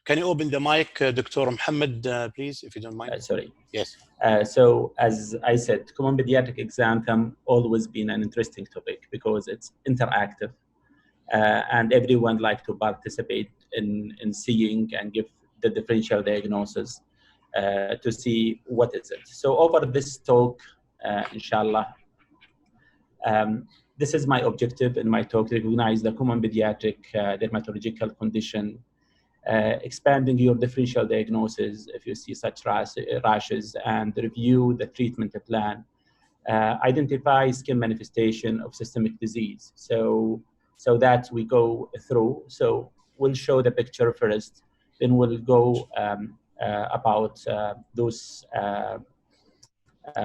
can you open the mic, Dr. Mohammed, please, if you don't mind? Sorry. Yes. So as I said, common pediatric exanthem always been an interesting topic because it's interactive, and everyone like to participate in seeing and give the differential diagnosis to see what is it. So over this talk, inshallah, this is my objective in my talk: recognize the common pediatric dermatological condition, expanding your differential diagnosis if you see such rashes, and review the treatment plan, identify skin manifestation of systemic disease. So that we go through. So we'll show the picture first, then we'll go about those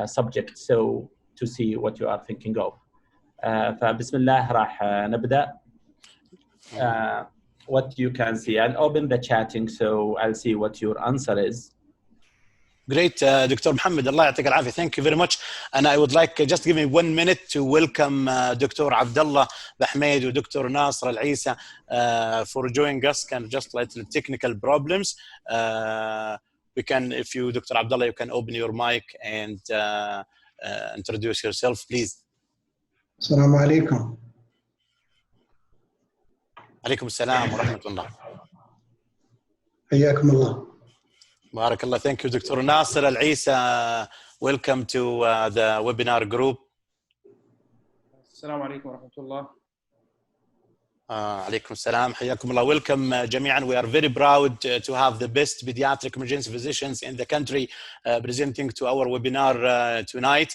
subjects, so to see what you are thinking of. فبسم الله راح نبدأ. What you can see, I'll open the chatting, so I'll see what your answer is. Great, Dr. Mohammed, Allah يعطيك العافية. Thank you very much. And I would like just give me 1 minute to welcome Dr. Abdullah Bahmed and Dr. Nasr Al-Isa for joining us. Kind of just like technical problems. We can, if you, Dr. Abdullah, you can open your mic and introduce yourself, please. Assalamu alaikum. عليكم السلام ورحمة الله. حياكم الله. بارك الله. Thank you, Dr. Nasr Al-Isa. Welcome to the webinar group. السلام عليكم ورحمة الله. عليكم السلام. حياكم الله. Welcome جميعا. We are very proud to have the best pediatric emergency physicians in the country presenting to our webinar tonight.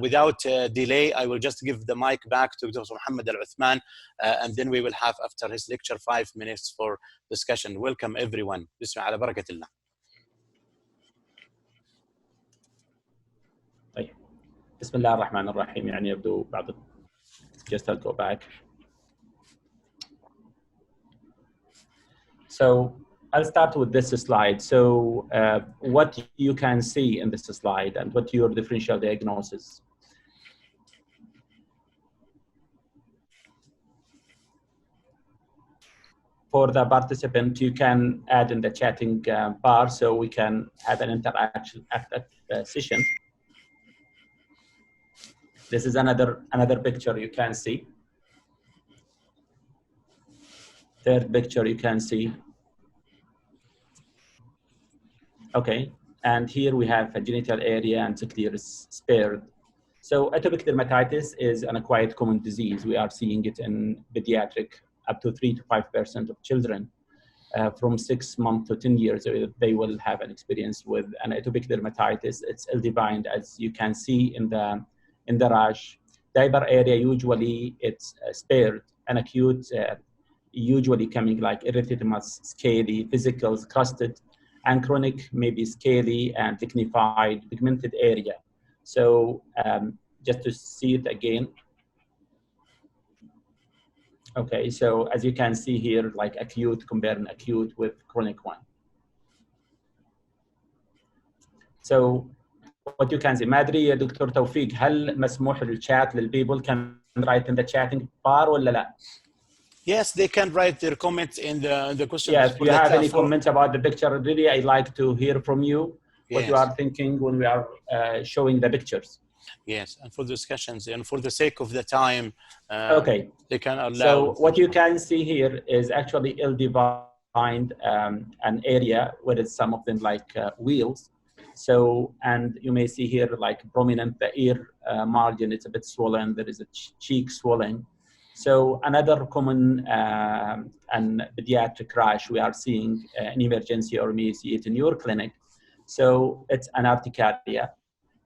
Without delay, I will just give the mic back to Dr. Mohammed Al-Uthman, and then we will have, after his lecture, 5 minutes for discussion. Welcome everyone. بسم الله على بركة الله. طيب. بسم الله الرحمن الرحيم. يعني يبدو بعض. Just I'll go back. So I'll start with this slide. So what you can see in this slide and what your differential diagnosis. For the participant, you can add in the chatting bar so we can have an interaction session. This is another picture you can see. Third picture you can see. Okay, and here we have a genital area and the clear is spared. So atopic dermatitis is an acquired common disease. We are seeing it in pediatric, up to 3 to 5% of children from 6 months to 10 years. They will have an experience with an atopic dermatitis. It's ill-defined, as you can see in the rash. Diaper area, usually it's spared, and acute, usually coming like erythemas, scaly, physicals, crusted, and chronic, maybe scaly and lignified, pigmented area. So just to see it again. Okay, so as you can see here, like acute, comparing acute with chronic one. So what you can see, ما أدري يا دكتور توفيق، هل مسموح للchat للpeople can write in the chatting bar ولا لا؟ Yes, they can write their comments in the question. Yeah, if you have any comments about the picture, really, I'd like to hear from you what you are thinking when we are showing the pictures. Yes, and for discussions and for the sake of the time, okay, they can allow. So what you can see here is actually ill-defined an area where it's some of them like wheels. So, and you may see here like prominent the ear margin, it's a bit swollen. There is a cheek swelling. So another common and pediatric rash we are seeing in emergency, or may see it in your clinic. So it's an urticaria.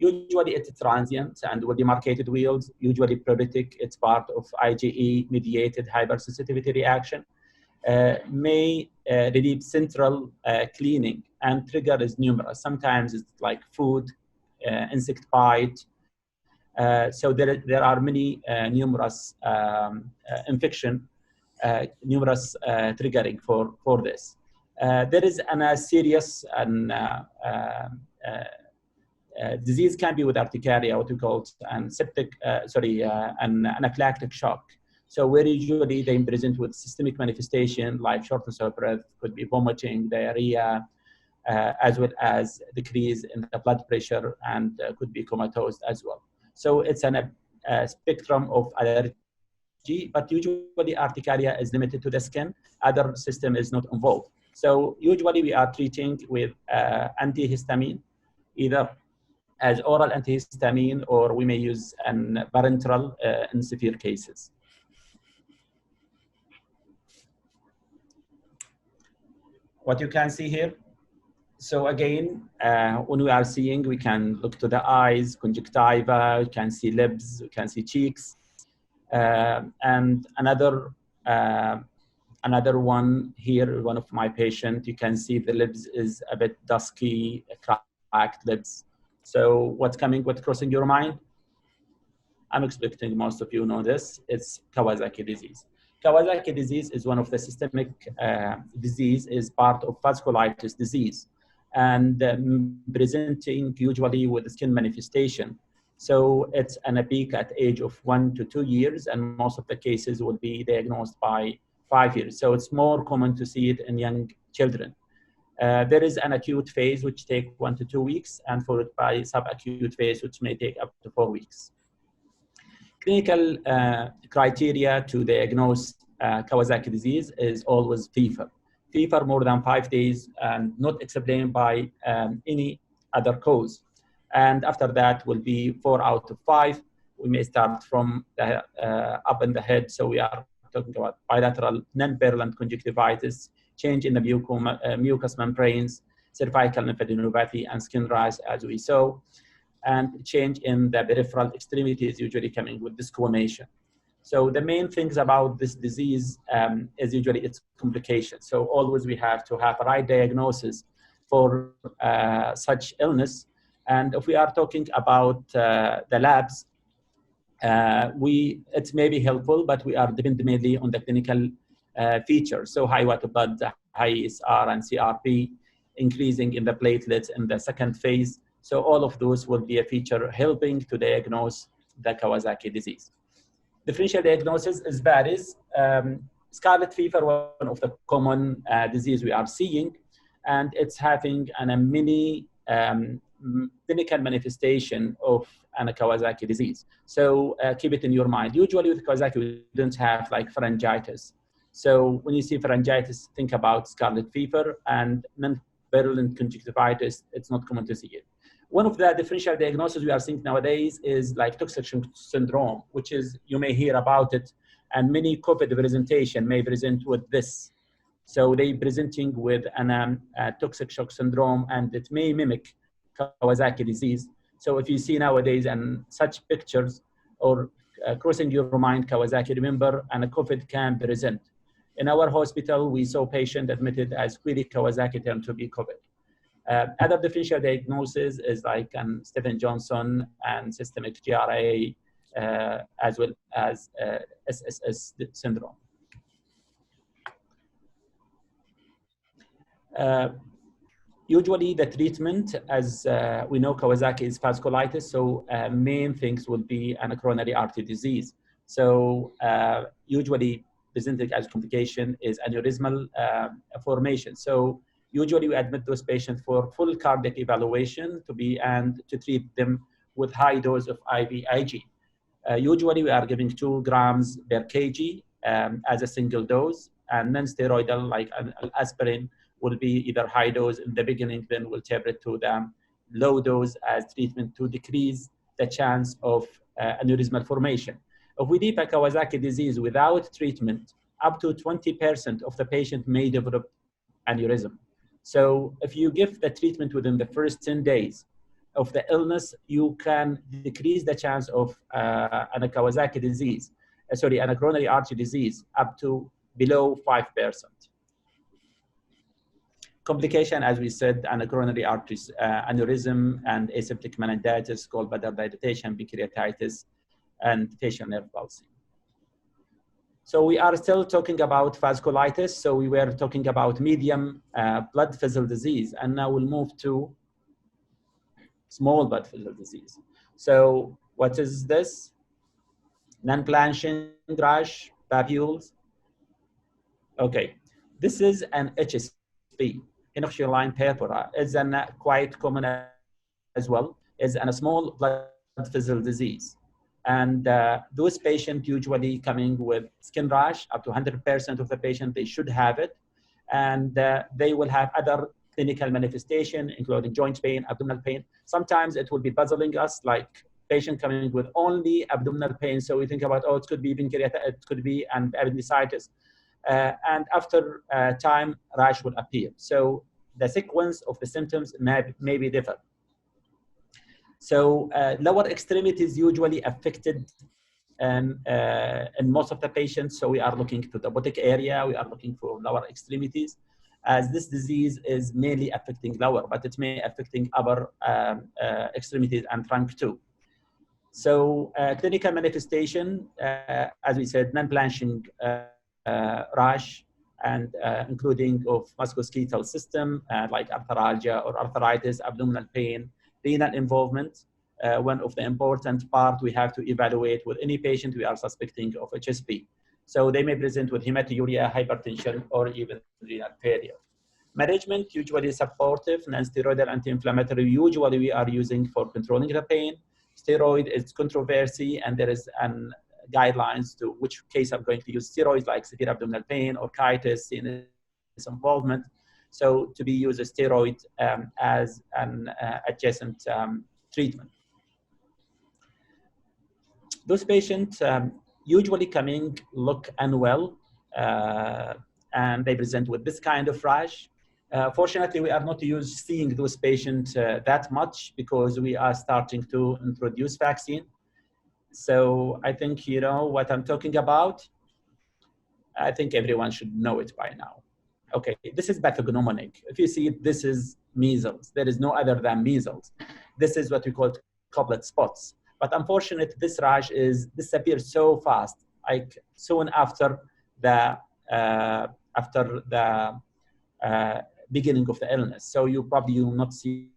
Usually it's transient and with demarcated wheals, usually pruritic. It's part of IgE mediated hypersensitivity reaction. May relieve central cleaning, and trigger is numerous. Sometimes it's like food, insect bite. So there are many numerous infection, numerous triggering for this. There is a serious disease can be with urticaria, what we call an septic, an anaphylactic shock. So where usually they present with systemic manifestation like shortness of breath, could be vomiting, diarrhea, as well as decrease in the blood pressure, and could be comatose as well. So it's a spectrum of allergy, but usually urticaria is limited to the skin. Other system is not involved. So usually we are treating with antihistamine, either as oral antihistamine, or we may use an parenteral in severe cases. What you can see here. So again, when we are seeing, we can look to the eyes, conjunctiva, we can see lips, we can see cheeks. And another one here, one of my patients, you can see the lips is a bit dusky, cracked lips. So what's crossing your mind? I'm expecting most of you know this. It's Kawasaki disease. Kawasaki disease is one of the systemic disease, is part of vasculitis disease, and presenting usually with skin manifestation. So it's an peak at age of 1 to 2 years, and most of the cases will be diagnosed by 5 years. So it's more common to see it in young children. There is an acute phase which takes 1 to 2 weeks, and followed by subacute phase which may take up to 4 weeks. Clinical criteria to diagnose Kawasaki disease is always fever. Fever more than 5 days and not explained by any other cause. And after that will be 4 out of 5. We may start from the, up in the head. So we are talking about bilateral non-virulent conjunctivitis, change in the mucous membranes, cervical lymphadenopathy, and skin rash, as we saw, and change in the peripheral extremities, usually coming with desquamation. So the main things about this disease is usually its complications. So always we have to have a right diagnosis for such illness. And if we are talking about the labs, it may be helpful, but we are dependent mainly on the clinical features. So high water blood, high ESR and CRP, increasing in the platelets in the second phase. So all of those will be a feature helping to diagnose the Kawasaki disease. Differential diagnosis is varies. Scarlet fever, one of the common disease we are seeing, and it's having a mini clinical manifestation of an Kawasaki disease. So keep it in your mind. Usually with Kawasaki, we don't have like pharyngitis. So when you see pharyngitis, think about scarlet fever, and non-virulent conjunctivitis, it's not common to see it. One of the differential diagnoses we are seeing nowadays is like toxic shock syndrome, which is, you may hear about it, and many COVID presentation may present with this. So they presenting with an toxic shock syndrome, and it may mimic Kawasaki disease. So if you see nowadays and such pictures or crossing your mind Kawasaki, remember, and a COVID can present. In our hospital, we saw patient admitted as query Kawasaki turned to be COVID. Other differential diagnosis is like Stephen-Johnson and systemic GRA, as well as SSS syndrome. Usually the treatment, as we know, Kawasaki is vasculitis, so main things would be an coronary artery disease. So usually presenting as complication is aneurysmal formation. So usually we admit those patients for full cardiac evaluation and to treat them with high dose of IVIG. Usually we are giving 2 grams per kg as a single dose, and non-steroidal like aspirin will be either high dose in the beginning, then we'll taper it to the low dose as treatment to decrease the chance of aneurysmal formation. If we deep a Kawasaki disease without treatment, up to 20% of the patient may develop aneurysm. So if you give the treatment within the first 10 days of the illness, you can decrease the chance of an Kawasaki disease, an coronary artery disease up to below 5%. Complication, as we said, and coronary arteries, aneurysm and aseptic meningitis, gallbladder dilatation, pancreatitis, and facial nerve palsy. So we are still talking about vasculitis. So we were talking about medium blood vessel disease, and now we'll move to small blood vessel disease. So what is this? Non-blanching rash, papules. Okay, this is an HSP, Henoch-Schonlein Purpura. It's quite common as well. It's a small blood vessel disease. And those patients usually coming with skin rash, up to 100% of the patient, they should have it. And they will have other clinical manifestation, including joint pain, abdominal pain. Sometimes it will be puzzling us, like patient coming with only abdominal pain. So we think about, oh, it could be pancreatitis, it could be an appendicitis. And after time, rash will appear. So the sequence of the symptoms may be different. So lower extremities usually affected in most of the patients. So we are looking to the buttock area. We are looking for lower extremities, as this disease is mainly affecting lower, but it may affecting upper extremities and trunk too. So clinical manifestation, as we said, non-blanching rash, and including of musculoskeletal system, like arthralgia or arthritis, abdominal pain, renal involvement. One of the important part we have to evaluate with any patient we are suspecting of HSP. So they may present with hematuria, hypertension, or even renal failure. Management, usually supportive, non-steroidal anti-inflammatory, usually we are using for controlling the pain. Steroid is controversy, and there is an guidelines to which case I'm going to use steroids, like severe abdominal pain, orchitis, CNS involvement. So to be used a steroid as an adjacent treatment. Those patients usually coming look unwell, and they present with this kind of rash. Fortunately, we are not seeing those patients that much, because we are starting to introduce vaccine. So I think you know what I'm talking about. I think everyone should know it by now. Okay, this is pathognomonic. If you see it, this is measles. There is no other than measles. This is what we call goblet spots. But unfortunately, this rash disappears so fast, like soon after the beginning of the illness. So you probably will not see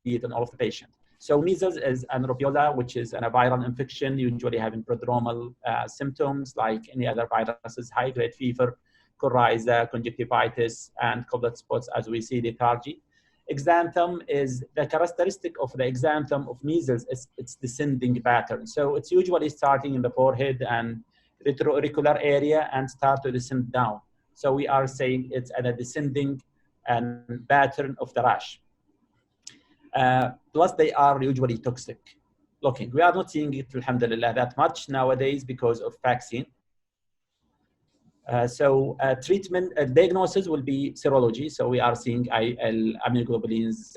it in all of the patients. So measles is an rubiola, which is a viral infection, usually having prodromal symptoms like any other viruses, high-grade fever, coryza, conjunctivitis, and goblet spots, as we see lethargy. Exanthem is the characteristic of the exanthem of measles is its descending pattern. So it's usually starting in the forehead and retroauricular area and start to descend down. So we are saying it's a descending pattern of the rash. Plus, they are usually toxic looking. We are not seeing it, alhamdulillah, that much nowadays because of vaccine. Treatment diagnosis will be serology. So we are seeing immunoglobulins,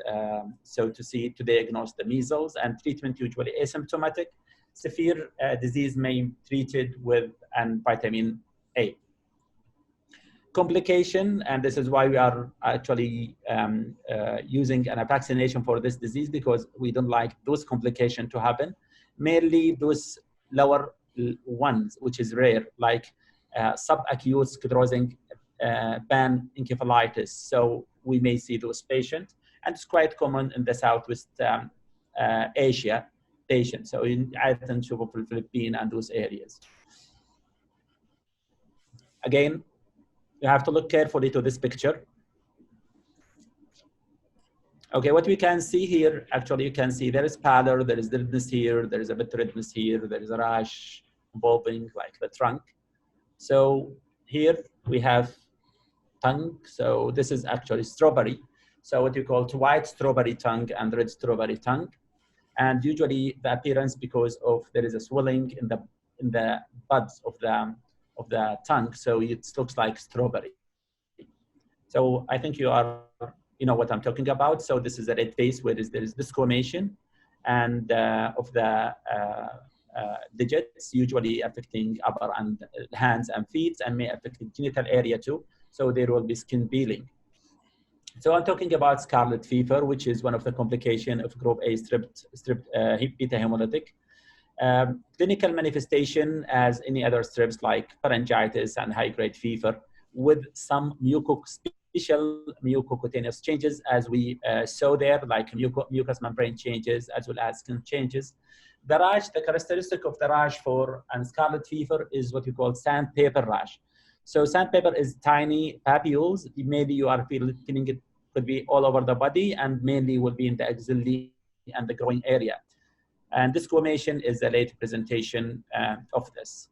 so to diagnose the measles, and treatment usually asymptomatic. Severe disease may be treated with vitamin A. Complication, and this is why we are actually using a vaccination for this disease, because we don't like those complications to happen. Mainly those lower ones, which is rare, like subacute sclerosing panencephalitis. So we may see those patients, and it's quite common in the Southwest Asia patients. So in Athens, Philippines, and those areas. Again, you have to look carefully to this picture. Okay, what we can see here, actually, you can see there is pallor, there is redness here, there is a bit of redness here, there is a rash involving like the trunk. So here we have tongue. So this is actually strawberry. So what you call white strawberry tongue and red strawberry tongue. And usually the appearance, because of there is a swelling in the buds of the tongue, so it looks like strawberry. So I think you know what I'm talking about. So this is a red face where there is discoloration and of the digits, usually affecting upper and hands and feet, and may affect the genital area too. So there will be skin peeling. So I'm talking about scarlet fever, which is one of the complications of group A strep beta hemolytic. Clinical manifestation as any other strips like pharyngitis and high-grade fever, with some special mucocutaneous changes, as we saw there, like mucous membrane changes as well as skin changes. the rash, the characteristic of the rash for scarlet fever is what we call sandpaper rash. So sandpaper is tiny papules. Maybe you are feeling it could be all over the body and mainly will be in the axilla and the groin area. And disclamation is a late presentation of this.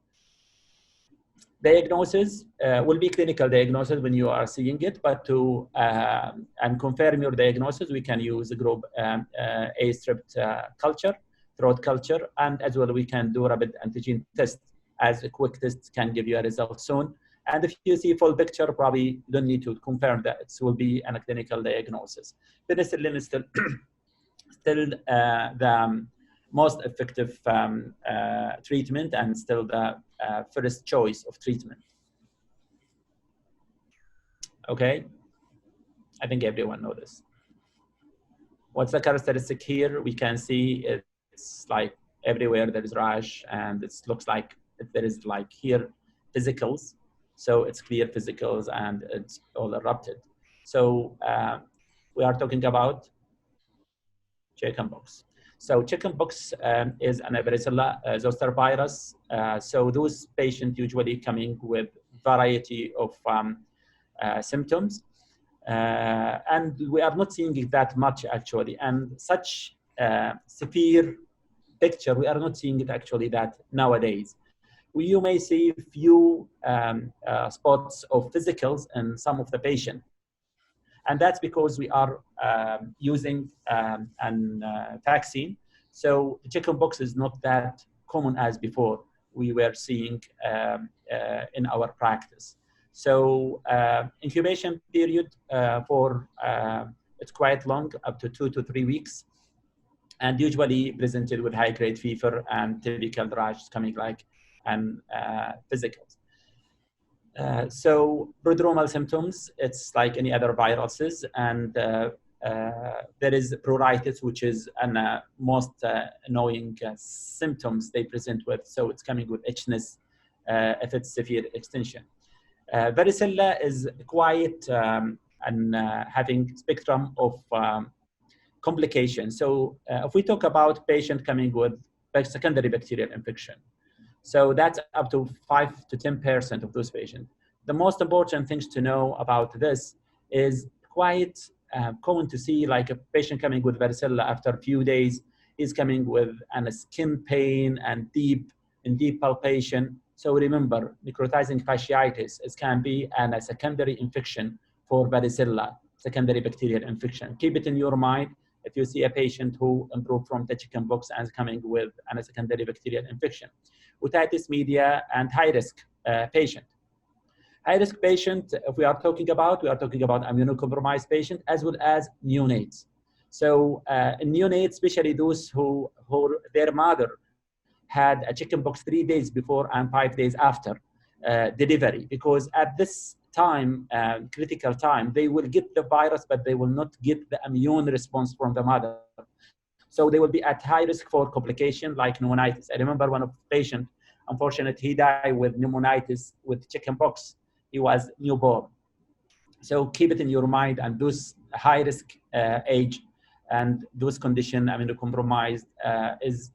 Diagnosis will be clinical diagnosis when you are seeing it, but to and confirm your diagnosis, we can use a group A stripped culture, throat culture, and as well we can do rapid antigen test, as a quick test can give you a result soon. And if you see full picture, probably you don't need to confirm that it will be a clinical diagnosis. Penicillin is still the most effective treatment and still the first choice of treatment. Okay, I think everyone knows this. What's the characteristic here? We can see it's like everywhere there is rash, and it looks like there is like here physicals. So it's clear physicals and it's all erupted. So we are talking about chickenpox. So chickenpox is an Varicella zoster virus. So those patients usually coming with variety of symptoms. And we are not seeing it that much actually. And such severe picture, we are not seeing it actually that nowadays. You may see few spots of physicals in some of the patient. And that's because we are using an vaccine. So the chickenpox is not that common as before we were seeing in our practice. So incubation period for it's quite long, up to 2 to 3 weeks, and usually presented with high-grade fever and typical rash coming like and physicals. So prodromal symptoms, it's like any other viruses, and there is pruritus, which is an most annoying symptoms they present with. So it's coming with itchiness if it's severe extension. Varicella is quite and having spectrum of complications. So if we talk about patient coming with secondary bacterial infection, so that's up to 5 to 10% of those patients. The most important things to know about this is quite common to see like a patient coming with varicella after a few days is coming with a skin pain and deep palpation. So remember, necrotizing fasciitis, it can be a secondary infection for varicella, secondary bacterial infection. Keep it in your mind. If you see a patient who improved from the chickenpox and is coming with a secondary bacterial infection. Otitis media and high-risk patient. High-risk patient, if we are talking about immunocompromised patient as well as neonates. So neonates, especially those who their mother had a chickenpox 3 days before and 5 days after delivery, because at this time, critical time, they will get the virus, but they will not get the immune response from the mother. So they will be at high risk for complication like pneumonitis. I remember one of the patients, unfortunately, he died with pneumonitis with chickenpox. He was newborn. So keep it in your mind, and those high risk age and those condition, immunocompromised,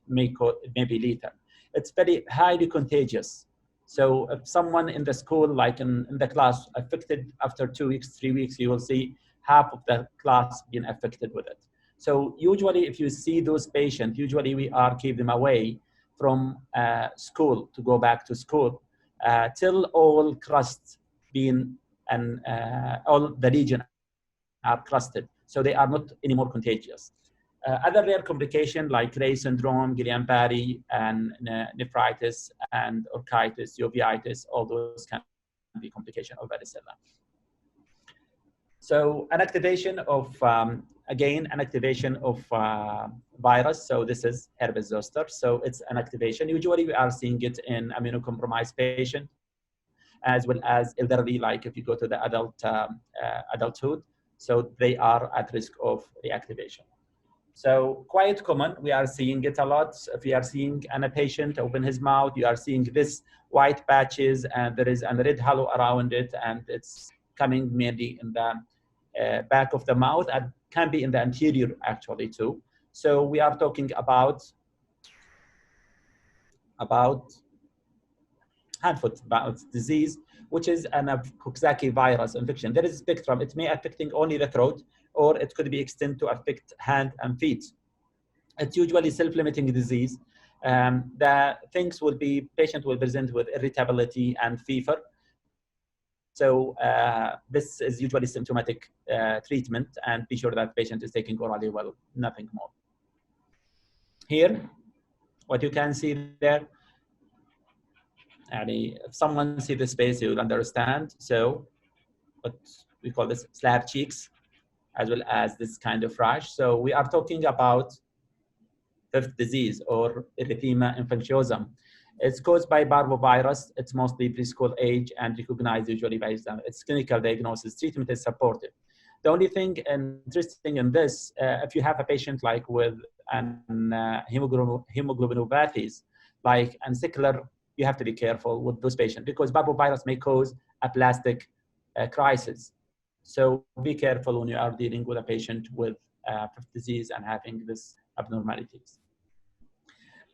may be lethal. It's very highly contagious. So if someone in the school, like in the class, affected after 2 weeks, 3 weeks, you will see half of the class being affected with it. So usually if you see those patients, usually we are keep them away from school to go back to school till all crust being and all the region are crusted. So they are not anymore contagious. Other rare complications like Rey syndrome, Guillain-Barré, and nephritis and orchitis, uveitis, all those can be complications of varicella. So an activation of, again, an activation of virus. So this is herpes zoster. So it's an activation. Usually we are seeing it in immunocompromised patient, as well as elderly, like if you go to the adulthood. So they are at risk of reactivation. So quite common, we are seeing it a lot. If we are seeing a patient open his mouth, you are seeing this white patches and there is a red halo around it, and it's coming mainly in the back of the mouth and can be in the anterior actually too. So we are talking about about hand-foot disease, which is an Coxsackie virus infection. There is a spectrum. It may affecting only the throat, or it could be extended to affect hand and feet. It's usually self-limiting disease. The things will be, patient will present with irritability and fever. So this is usually symptomatic treatment, and be sure that patient is taking orally well, nothing more. Here, what you can see there, if someone see the space, you will understand. So what we call this slab cheeks, as well as this kind of rash. So we are talking about fifth disease, or Erythema infectiosum. It's caused by parvovirus. It's mostly preschool age and recognized usually by its clinical diagnosis. Treatment is supportive. The only thing interesting in this, if you have a patient like with an hemoglobinopathies, like and sickler, you have to be careful with those patients because parvovirus may cause a plastic crisis. So be careful when you are dealing with a patient with fifth disease and having this abnormalities.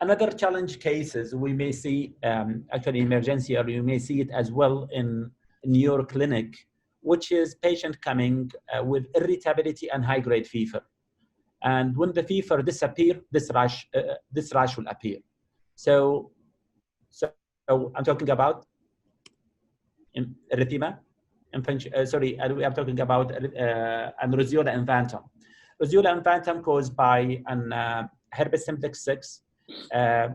Another challenge cases we may see actually emergency, or you may see it as well in your clinic, which is patient coming with irritability and high-grade fever. And when the fever disappears, this rash will appear. So I'm talking about erythema. Sorry, we are talking about Roseola infantum. Roseola infantum caused by an herpes simplex 6.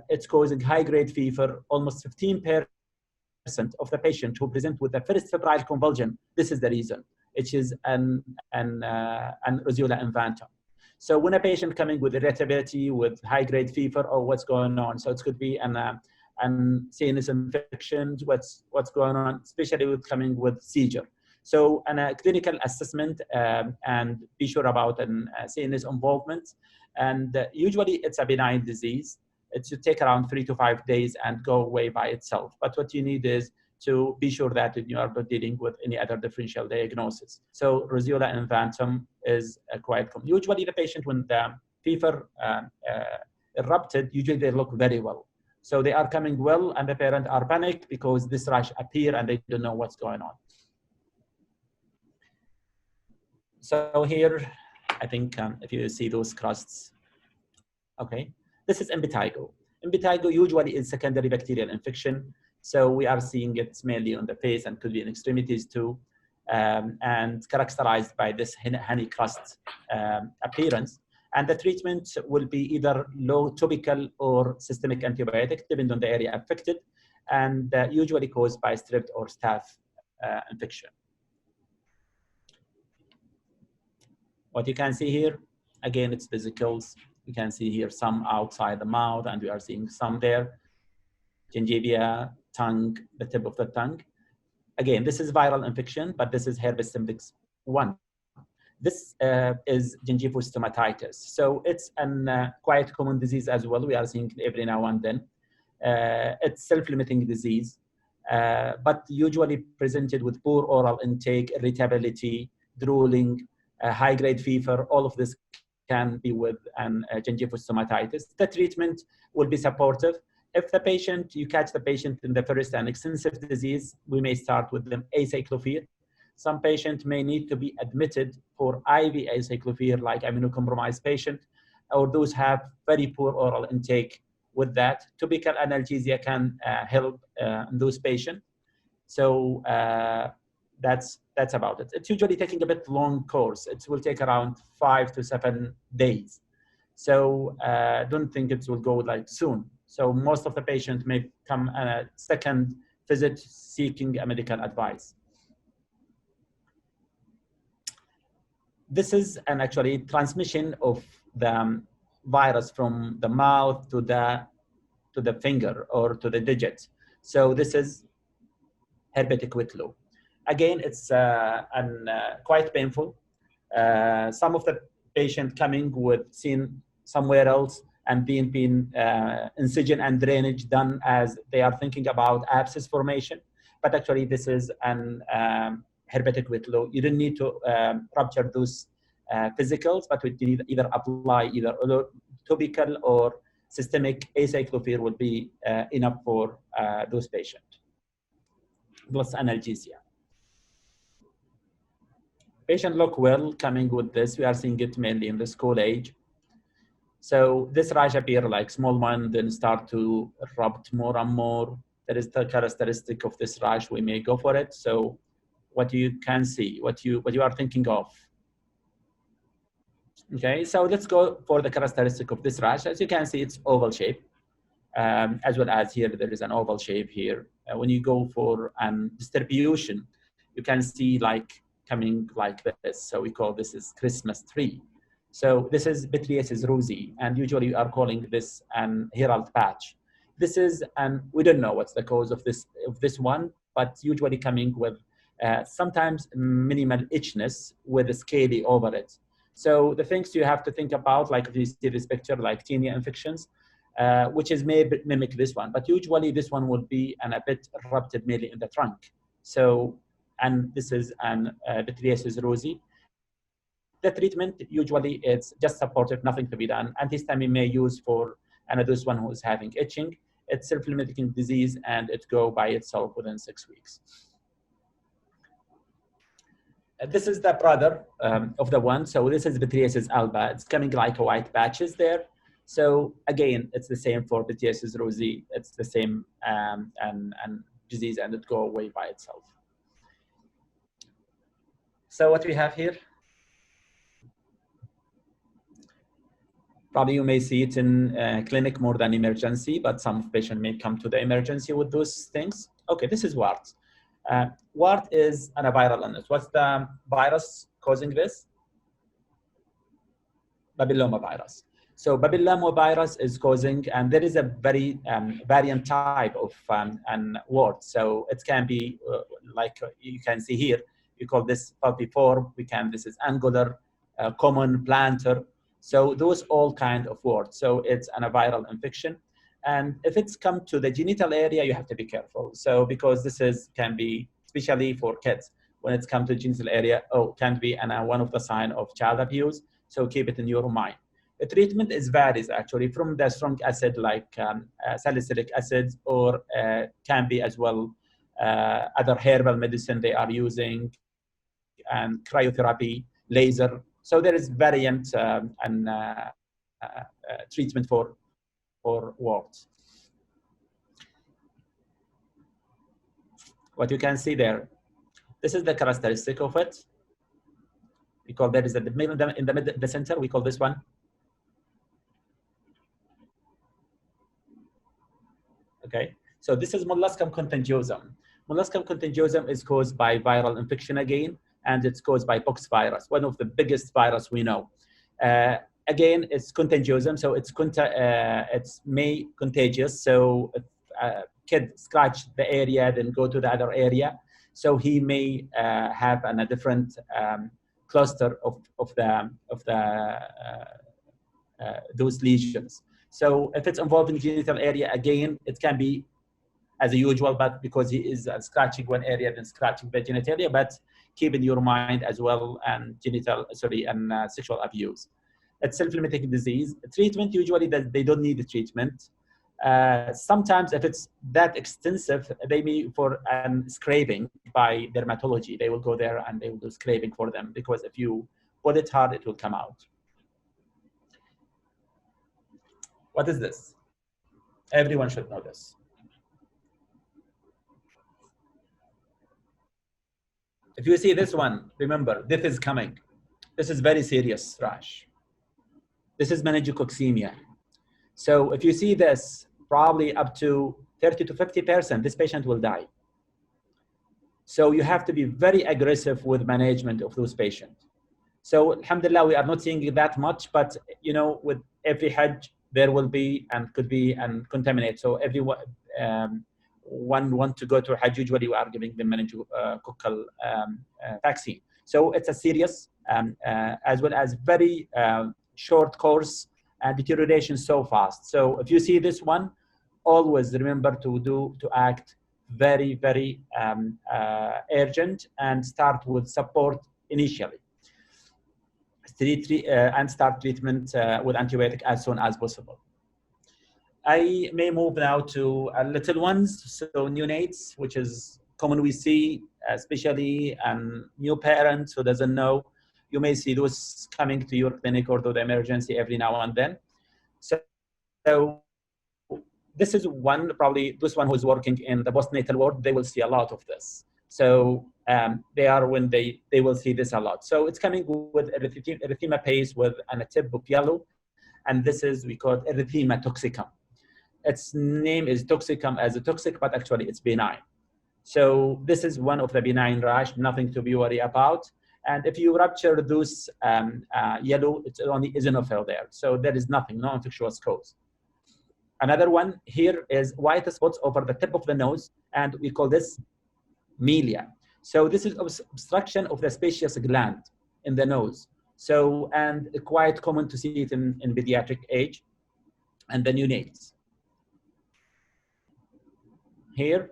It's causing high-grade fever. Almost 15% of the patient who present with the first febrile convulsion, this is the reason. It is an Roseola infantum. So when a patient coming with irritability, with high-grade fever, or what's going on? So it could be an sinus infections, what's going on, especially with coming with seizure. So a clinical assessment and be sure about an sinus involvement. And usually it's a benign disease. It should take around 3 to 5 days and go away by itself. But what you need is to be sure that you are not dealing with any other differential diagnosis. So Roseola infantum is quite common. Usually the patient, when the fever erupted, usually they look very well. So they are coming well, and the parents are panicked because this rash appear and they don't know what's going on. So here, I think if you see those crusts, okay, this is impetigo. Impetigo usually is secondary bacterial infection. So we are seeing it mainly on the face and could be in extremities too, and characterized by this honey crust appearance. And the treatment will be either low topical or systemic antibiotic, depending on the area affected, and usually caused by strep or staph infection. What you can see here, again, it's vesicles. You can see here some outside the mouth, and we are seeing some there. Gingivia, tongue, the tip of the tongue. Again, this is viral infection, but this is herpes simplex 1. This is gingival stomatitis. So it's a quite common disease as well. We are seeing it every now and then. It's self-limiting disease, but usually presented with poor oral intake, irritability, drooling, high-grade fever. All of this can be with gingival stomatitis. The treatment will be supportive. If the patient, you catch the patient in the first and extensive disease, we may start with them acyclovir. Some patients may need to be admitted for IV acyclovir, like immunocompromised patient, or those have very poor oral intake with that. Topical analgesia can help those patients. So that's about it. It's usually taking a bit long course. It will take around 5 to 7 days. So don't think it will go like soon. So most of the patients may come a second visit seeking a medical advice. This is an actually transmission of the virus from the mouth to the finger or to the digit. So this is herpetic whitlow. Again, it's quite painful. Some of the patient coming with seen somewhere else and being incision and drainage done as they are thinking about abscess formation, but actually this is an herpetic whitlow. You don't need to rupture those physicals, but we need either apply either topical or systemic acyclovir will be enough for those patients, plus analgesia. Patient look well coming with this. We are seeing it mainly in the school age. So this rash appear like small one, then start to erupt more and more. That is the characteristic of this rash. We may go for it. So what you can see, what you are thinking of. Okay, so let's go for the characteristic of this rash. As you can see, it's oval shape. As well as here, there is an oval shape here. When you go for distribution, you can see like coming like this. So we call this is Christmas tree. So this is Pityriasis rosea, and usually we are calling this an herald patch. This is, and we don't know what's the cause of this one, but usually coming with sometimes minimal itchiness with a scaly over it. So the things you have to think about, like if you see this picture, like tinea infections, which is may mimic this one, but usually this one will be a bit erupted mainly in the trunk. So, and this is an Pityriasis rosea. The treatment usually it's just supportive, nothing to be done. Antihistamine may use for this one who is having itching. It's self-limiting disease and it go by itself within 6 weeks. This is the brother of the one. So this is Pityriasis alba. It's coming like a white patches there. So again, it's the same for Pityriasis rosea. It's the same and disease, and it go away by itself. So what we have here, probably you may see it in clinic more than emergency, but some patient may come to the emergency with those things. Okay, this is wart. Wart is an viral illness. What's the virus causing this? Papillomavirus. So papillomavirus is causing, and there is a very variant type of wart. So it can be like you can see here. You call this falciform. This is angular, common, plantar. So those all kind of warts. So it's a viral infection. And if it's come to the genital area, you have to be careful. So because this can be, especially for kids, when it's come to the genital area, can be one of the signs of child abuse. So keep it in your mind. The treatment varies actually from the strong acid like salicylic acids, or can be as well other herbal medicine they are using, and cryotherapy, laser. So there is variant treatment for warts. What you can see there, this is the characteristic of it. We call that is in the center. We call this one. Okay, so this is molluscum contagiosum. Molluscum contagiosum is caused by viral infection again, and it's caused by pox virus, one of the biggest virus we know. Again, it's contagiosum, so it's may contagious. So if a kid scratch the area, then go to the other area, so he may have a different cluster of those lesions. So if it's involving genital area, again, it can be as usual, but because he is scratching one area, then scratching the genitalia, but keep in your mind as well, and sexual abuse. It's self-limiting disease. Treatment, usually they don't need the treatment. Sometimes if it's that extensive, they may for scraping by dermatology. They will go there and they will do scraping for them, because if you pull it hard, it will come out. What is this? Everyone should know this. If you see this one, remember, this is coming. This is very serious rash. This is meningococcemia. So if you see this, probably up to 30 to 50%, this patient will die. So you have to be very aggressive with management of those patients. So alhamdulillah, we are not seeing that much, but with every Hajj, there will be and could be and contaminate. So everyone one want to go to Hajj, usually we are giving them meningococcal vaccine. So it's a serious as well as very short course and deterioration so fast. So if you see this one, always remember to act very, very urgent and start with support initially. And start treatment with antibiotic as soon as possible. I may move now to little ones, so neonates, which is common we see, especially new parents who doesn't know. You may see those coming to your clinic or to the emergency every now and then. So this is one, probably this one who's working in the postnatal ward, they will see a lot of this. So they are when they will see this a lot. So it's coming with erythema paste with a tip of yellow, and this is, we call it erythema toxicum. Its name is toxicum as a toxic, but actually it's benign. So this is one of the benign rash, nothing to be worried about. And if you rupture those yellow, it's only eosinophil there. So there is nothing, no infectious cause. Another one here is white spots over the tip of the nose, and we call this melia. So this is obstruction of the sebaceous gland in the nose. So, and quite common to see it in pediatric age and the neonates. Here,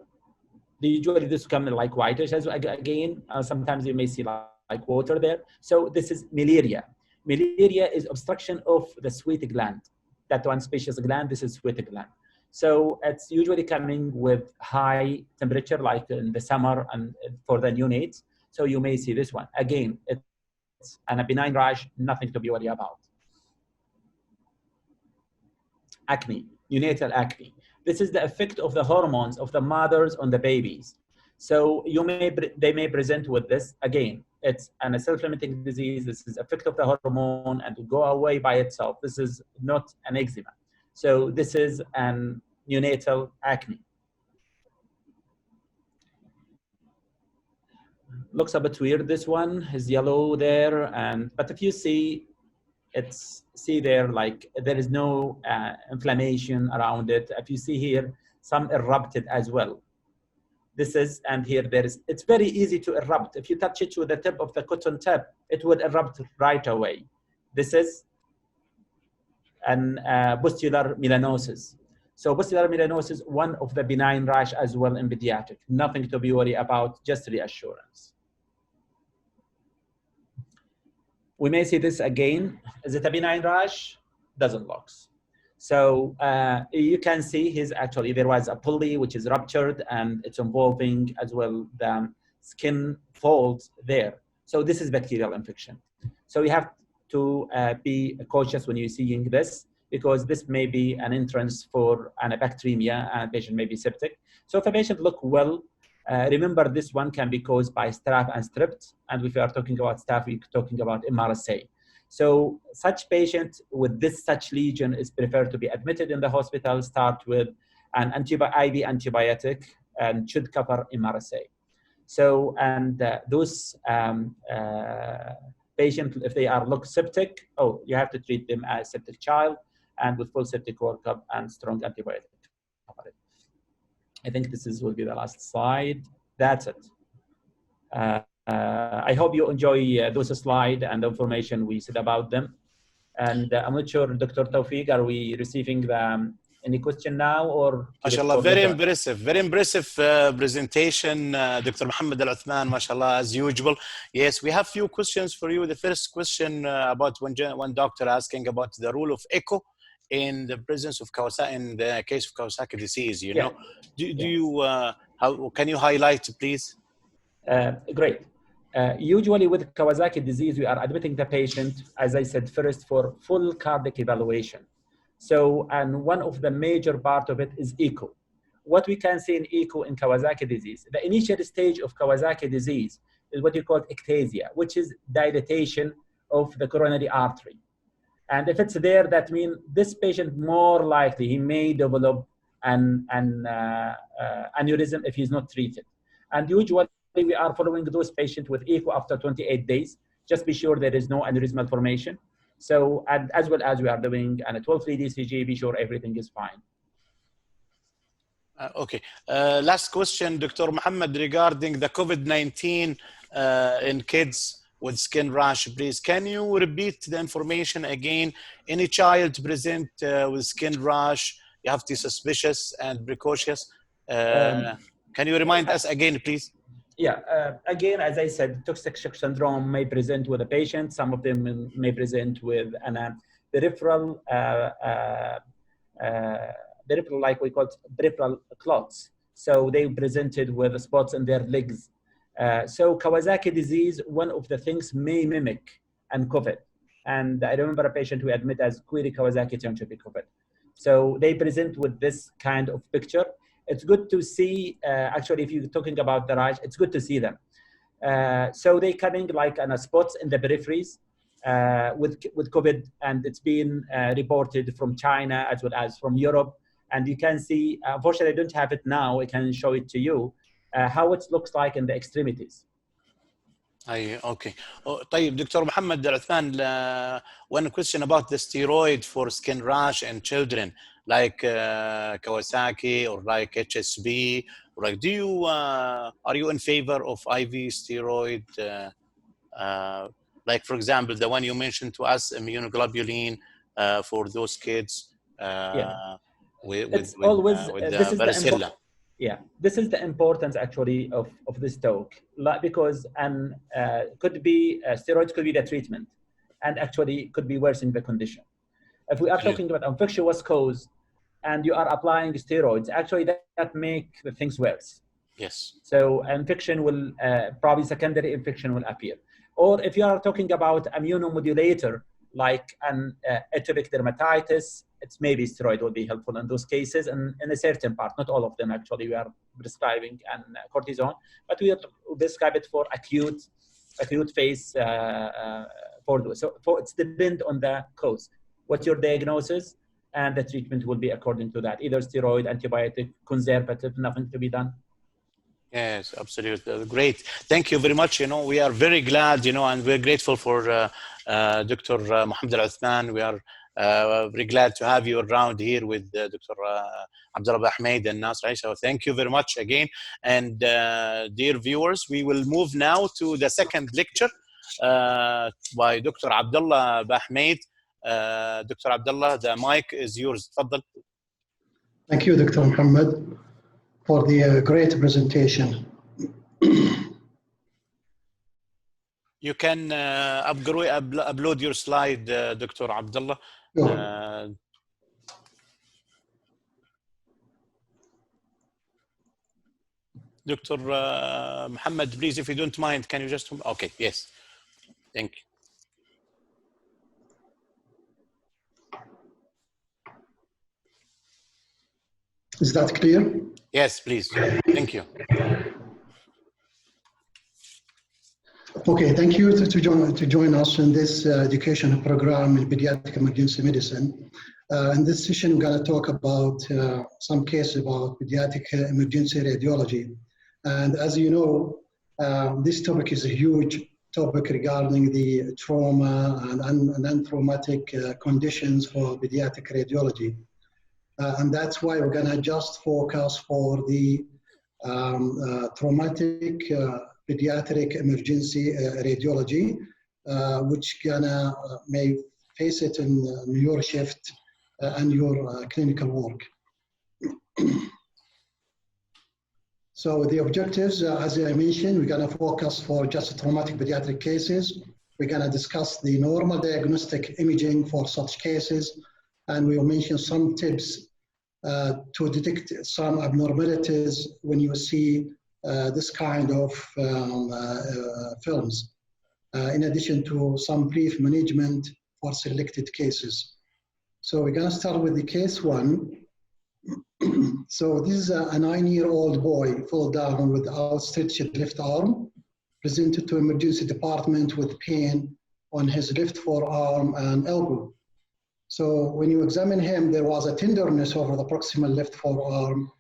usually this come like whitish as again. Sometimes you may see like water there. So this is miliaria. Miliaria is obstruction of the sweat gland. That one sebaceous gland, this is sweat gland. So it's usually coming with high temperature, like in the summer and for the neonates. So you may see this one. Again, it's a benign rash, nothing to be worried about. Acne, neonatal acne. This is the effect of the hormones of the mothers on the babies. So they may present with this. Again, it's a self-limiting disease. This is effect of the hormone and will go away by itself. This is not an eczema. So this is an neonatal acne. Looks a bit weird. This one is yellow there, but if you see, there like there is no inflammation around it. If you see here, some erupted as well. This is, and here there is, it's very easy to erupt. If you touch it with the tip of the cotton tip, it would erupt right away. This is an pustular melanosis. So pustular melanosis, one of the benign rash as well in pediatric. Nothing to be worried about, just reassurance. We may see this again. Is it a benign rash? Doesn't look. So you can see there was a pulley which is ruptured, and it's involving as well the skin folds there. So this is bacterial infection. So you have to be cautious when you're seeing this, because this may be an entrance for an bacteremia, and a patient may be septic. So if a patient look well, remember this one can be caused by staph and strep, and if we are talking about staph, we're talking about MRSA. So such patient with such lesion is preferred to be admitted in the hospital, start with an IV antibiotic, and should cover MRSA. So, and those patients, if they look septic, you have to treat them as septic child, and with full septic workup and strong antibiotic. I think this will be the last slide. That's it. I hope you enjoy those slides and the information we said about them. And I'm not sure, Dr. Tawfiq, are we receiving any question now, or? MashaAllah, very impressive presentation, Dr. Mohammed Al-Uthman, MashaAllah, as usual. Yes, we have few questions for you. The first question about one doctor asking about the role of echo in the presence of Kawasaki, in the case of Kawasaki disease, you know. How can you highlight, please? Great. Usually with Kawasaki disease, we are admitting the patient, as I said, first for full cardiac evaluation. So, and one of the major part of it is echo. What we can see in echo in Kawasaki disease, the initial stage of Kawasaki disease is what you call ectasia, which is dilatation of the coronary artery. And if it's there, that means this patient more likely, he may develop an aneurysm if he's not treated. And usually we are following those patients with echo after 28 days. Just be sure there is no aneurysmal formation. So, and as well as we are doing a 12-lead ECG, be sure everything is fine. Okay. Last question, Dr. Mohammed, regarding the COVID-19 in kids with skin rash, please. Can you repeat the information again? Any child present with skin rash, you have to be suspicious and precautious. Can you remind us again, please? Yeah, again, as I said, toxic shock syndrome may present with a patient. Some of them may present with an peripheral peripheral, like we call it, peripheral clots. So they presented with spots in their legs. So Kawasaki disease, one of the things may mimic and COVID. And I remember a patient who admitted as query Kawasaki turned COVID. So they present with this kind of picture. It's good to see, actually, if you're talking about the rash, it's good to see them. So they coming like on spots in the peripheries with COVID, and it's been reported from China as well as from Europe. And you can see, unfortunately, I don't have it now. I can show it to you, how it looks like in the extremities. Okay. طيب Dr. Mohammed Al-Uthman, one question about the steroid for skin rash in children like Kawasaki or like HSB, or like, do you are you in favor of IV steroid, like for example the one you mentioned to us, immunoglobulin, for those kids with this is varicella? This is the importance actually of this talk, because could be steroids could be the treatment, and actually could be worsening the condition. If we are talking about infectious cause and you are applying steroids, actually that make the things worse. Yes. So infection will probably secondary infection will appear. Or if you are talking about immunomodulator like an atopic dermatitis, it's maybe steroid will be helpful in those cases, and in a certain part, not all of them actually, we are prescribing and cortisone, but we prescribe it for acute phase for those. So it's depend on the cause. What's your diagnosis? And the treatment will be according to that, either steroid, antibiotic, conservative, nothing to be done. Yes, absolutely. Great. Thank you very much. We are very glad, and we're grateful for Dr. Mohammed Al-Uthman. We are very glad to have you around here with Dr. Abdullah Ahmed and Nasr Aisha. So thank you very much again. And dear viewers, we will move now to the second lecture by Dr. Abdullah Ahmed. Dr. Abdullah, the mic is yours. Tfaddal. Thank you, Dr. Mohammed, for the great presentation. You can upload your slide, Dr. Abdullah. Sure. Dr. Mohammed, please, if you don't mind, can you just... Okay, yes. Thank you. Is that clear? Yes, please. Thank you. Okay, thank you to join us in this educational program in pediatric emergency medicine. In this session, we're going to talk about some cases about pediatric emergency radiology. And as you know, this topic is a huge topic regarding the trauma and non-traumatic conditions for pediatric radiology. And that's why we're going to just focus for the traumatic pediatric emergency radiology, which may face it in your shift and your clinical work. So the objectives, as I mentioned, we're going to focus for just traumatic pediatric cases. We're going to discuss the normal diagnostic imaging for such cases, and we'll mention some tips to detect some abnormalities when you see this kind of films, in addition to some brief management for selected cases. So we're going to start with the case one. So this is a 9-year-old boy fell down with outstretched left arm, presented to emergency department with pain on his left forearm and elbow. So when you examine him, there was a tenderness over the proximal left forearm.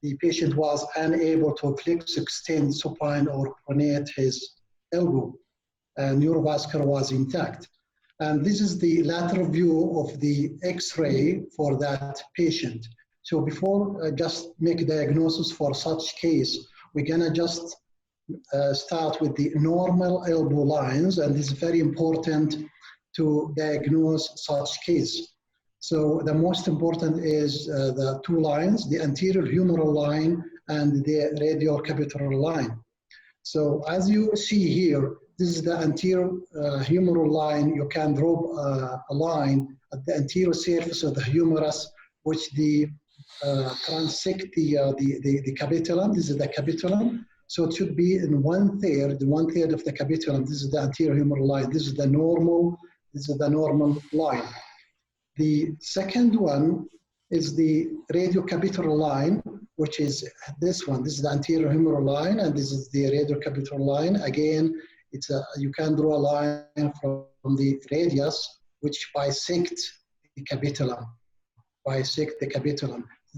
The patient was unable to flex, extend, supine, or pronate his elbow. And neurovascular was intact. And this is the lateral view of the X-ray for that patient. So before just make a diagnosis for such case, we're gonna just start with the normal elbow lines, and this is very important to diagnose such case. So the most important is the two lines, the anterior humeral line and the radial capitular line. So as you see here, this is the anterior humeral line. You can draw a line at the anterior surface of the humerus, which the transect the capitulum. This is the capitulum. So it should be in one third of the capitulum. This is the anterior humeral line. This is the normal line. The second one is the radiocapitular line, which is this one. This is the anterior humeral line, and this is the radiocapitular line. Again, you can draw a line from the radius, which bisects the capitulum.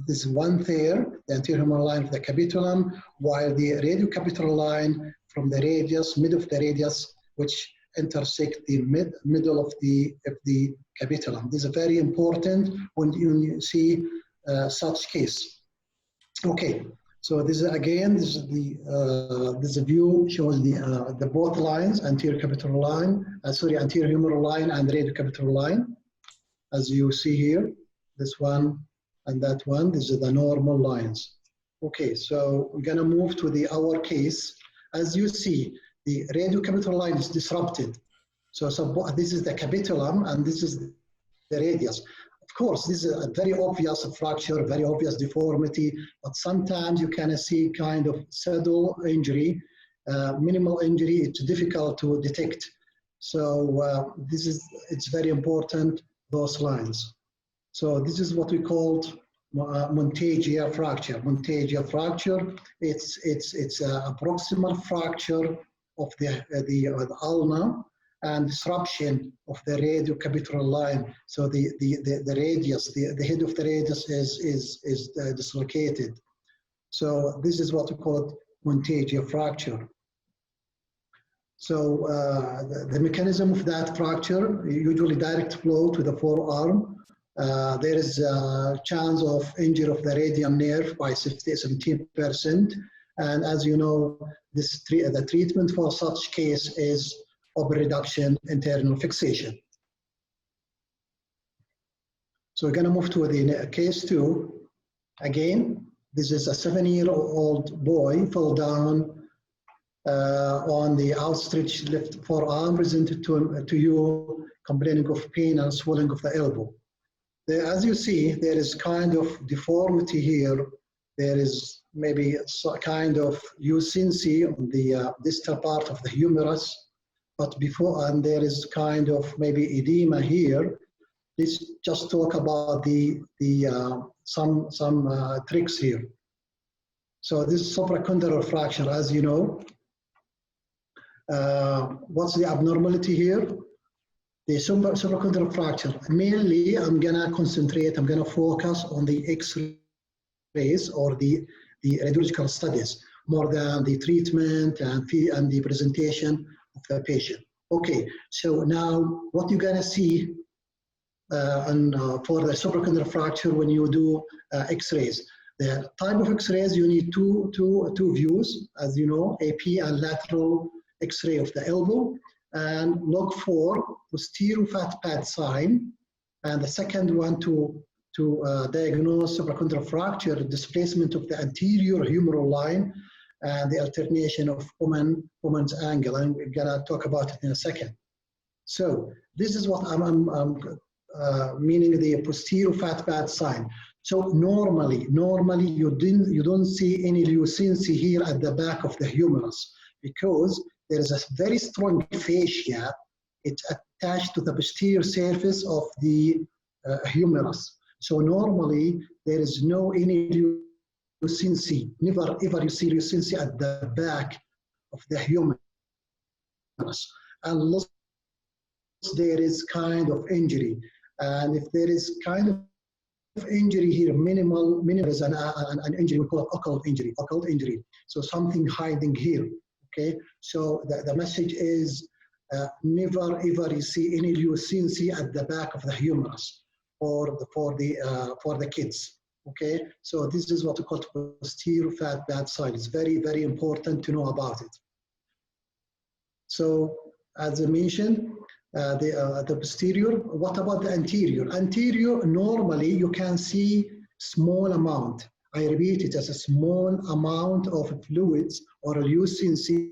This is one third, the anterior humeral line of the capitulum, while the radiocapitular line from the radius, mid of the radius, which intersect the middle of the capitulum. This is very important when you see such case. Okay, so this is again, this is a view shows the both lines, anterior capitular line, anterior humeral line and radiocapitular line, as you see here, this one and that one. These are the normal lines. Okay, so we're gonna move to our case. As you see, the radiocapitular line is disrupted. So this is the capitulum and this is the radius. Of course, this is a very obvious fracture, very obvious deformity, but sometimes you can see kind of subtle injury, minimal injury. It's difficult to detect. So it's very important, those lines. So this is what we called Monteggia fracture. Monteggia fracture, it's a proximal fracture of the ulna and disruption of the radiocapitular line. So the radius, the head of the radius is dislocated. So this is what we call Monteggia fracture. So the mechanism of that fracture, usually direct flow to the forearm. There is a chance of injury of the radial nerve by 17%. And as you know, the treatment for such case is open reduction, internal fixation. So we're going to move to the case 2. Again, this is a 7-year-old boy fell down on the outstretched left forearm, presented to you complaining of pain and swelling of the elbow. As you see, there is kind of deformity here. There is maybe a kind of eucency on the distal part of the humerus, but and there is kind of maybe edema here. Let's just talk about some tricks here. So this is supracondylar fracture, as you know. What's the abnormality here? The supracondylar fracture. Mainly, I'm gonna focus on the X-rays or the radiological studies more than the treatment and the presentation of the patient. Okay, so now what you're gonna see for the supracondylar fracture when you do X-rays. The type of X-rays, you need two views, as you know, AP and lateral X-ray of the elbow, and look for posterior fat pad sign, and the second one to diagnose supracondylar fracture, displacement of the anterior humeral line, and the alternation of Bowman's angle, and we're gonna talk about it in a second. So this is what I'm meaning the posterior fat pad sign. So normally you don't see any lucency here at the back of the humerus because there is a very strong fascia. It's attached to the posterior surface of the humerus. So normally there is no any lucency. Never ever you see lucency at the back of the humerus, unless there is kind of injury. And if there is kind of injury here, minimal is an injury we call occult injury. So something hiding here. Okay, so the message is never ever you see any lucency at the back of the humerus for the kids. Okay, so this is what we call posterior fat pad sign. It's very, very important to know about it. So as I mentioned, the posterior. What about the anterior? Anterior, normally you can see small amount. I repeat it, as a small amount of fluids or lucency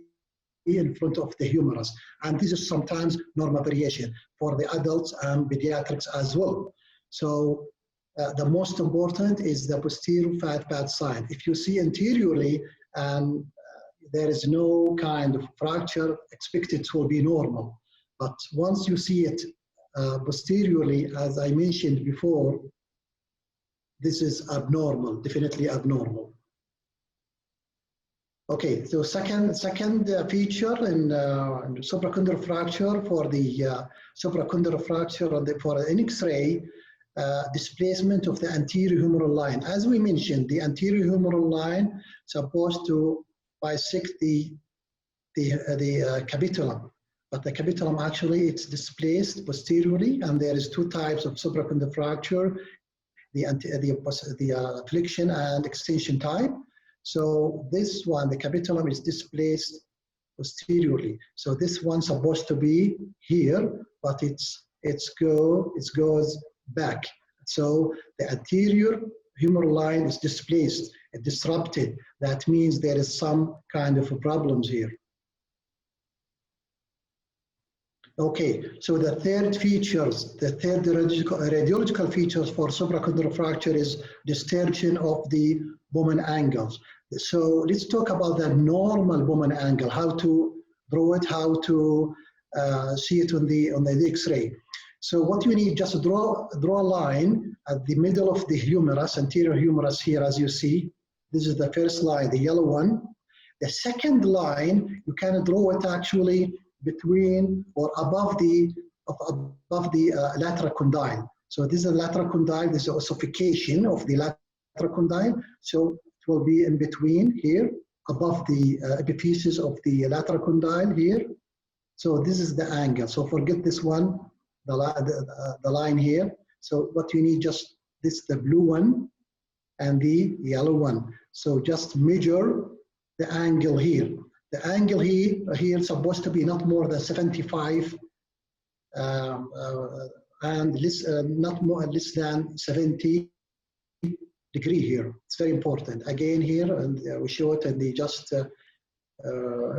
in front of the humerus. And this is sometimes normal variation for the adults and pediatrics as well. So the most important is the posterior fat pad side. If you see anteriorly and there is no kind of fracture, expected it will be normal. But once you see it posteriorly, as I mentioned before, this is abnormal, definitely abnormal. Okay, so second feature in supracondylar fracture, for the supracondylar fracture for an X-ray, displacement of the anterior humeral line. As we mentioned, the anterior humeral line supposed to bisect the capitulum, but the capitulum actually it's displaced posteriorly, and there is two types of supracondylar fracture: the flexion and extension type. So this one, the capitulum is displaced posteriorly. So this one's supposed to be here, but it goes back. So the anterior humeral line is displaced, disrupted. That means there is some kind of problems here. Okay, so the third radiological features for supracondylar fracture is distortion of the Bowman angles. So let's talk about the normal Bowman angle, how to draw it, how to see it on the X-ray. So what you need, just draw a line at the middle of the humerus, anterior humerus here, as you see. This is the first line, the yellow one. The second line, you can draw it actually between or above the lateral condyle. So this is the lateral condyle. This is ossification of the lateral condyle. So it will be in between here, above the epiphysis of the lateral condyle here. So this is the angle. So forget this one, the line here. So what you need, just this, the blue one and the yellow one. So just measure the angle here. The angle here is supposed to be not more than 75 and less than 70 degree here. It's very important. Again here, and we show it in the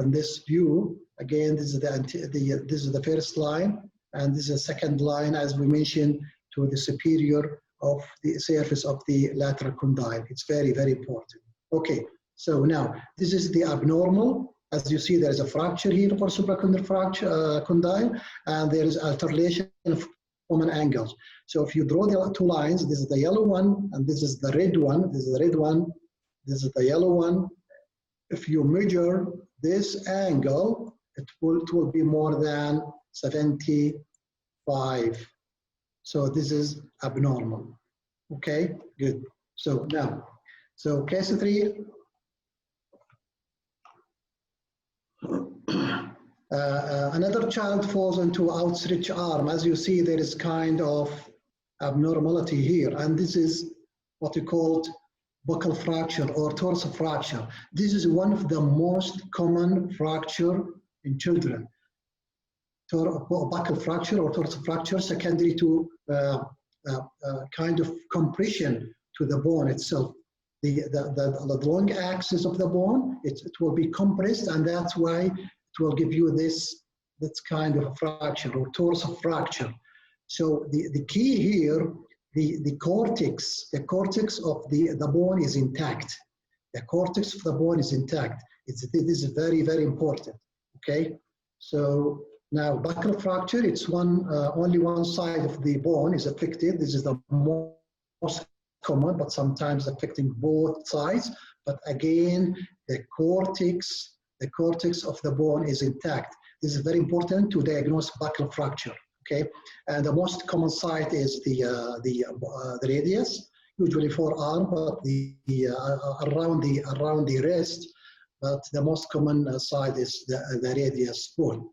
in this view. Again, this is the first line, and this is the second line, as we mentioned, to the superior of the surface of the lateral condyle. It's very, very important. Okay, so now this is the abnormal. As you see, there is a fracture here for supracondylar fracture condyle, and there is alternation of Bowman angles. So if you draw the two lines, this is the yellow one, and this is the red one. This is the red one. This is the yellow one. If you measure this angle, it will be more than 75. So this is abnormal. Okay, good. So now, so case 3. Another child falls into outstretched arm. As you see, there is kind of abnormality here, and this is what we call buccal fracture or torsal fracture. This is one of the most common fracture in children. Buccal fracture or torsal fracture, secondary to kind of compression to the bone itself. The long axis of the bone, it will be compressed, and that's why it will give you this kind of fracture or torsal fracture. So the key here, the cortex of the bone is intact. The cortex of the bone is intact. This is very, very important. Okay, so now buccal fracture, it's only one side of the bone is affected. This is the most common, but sometimes affecting both sides. But again, the cortex of the bone is intact. This is very important to diagnose buccal fracture. Okay, and the most common site is the radius, usually forearm, but around the wrist. But the most common site is the radius bone.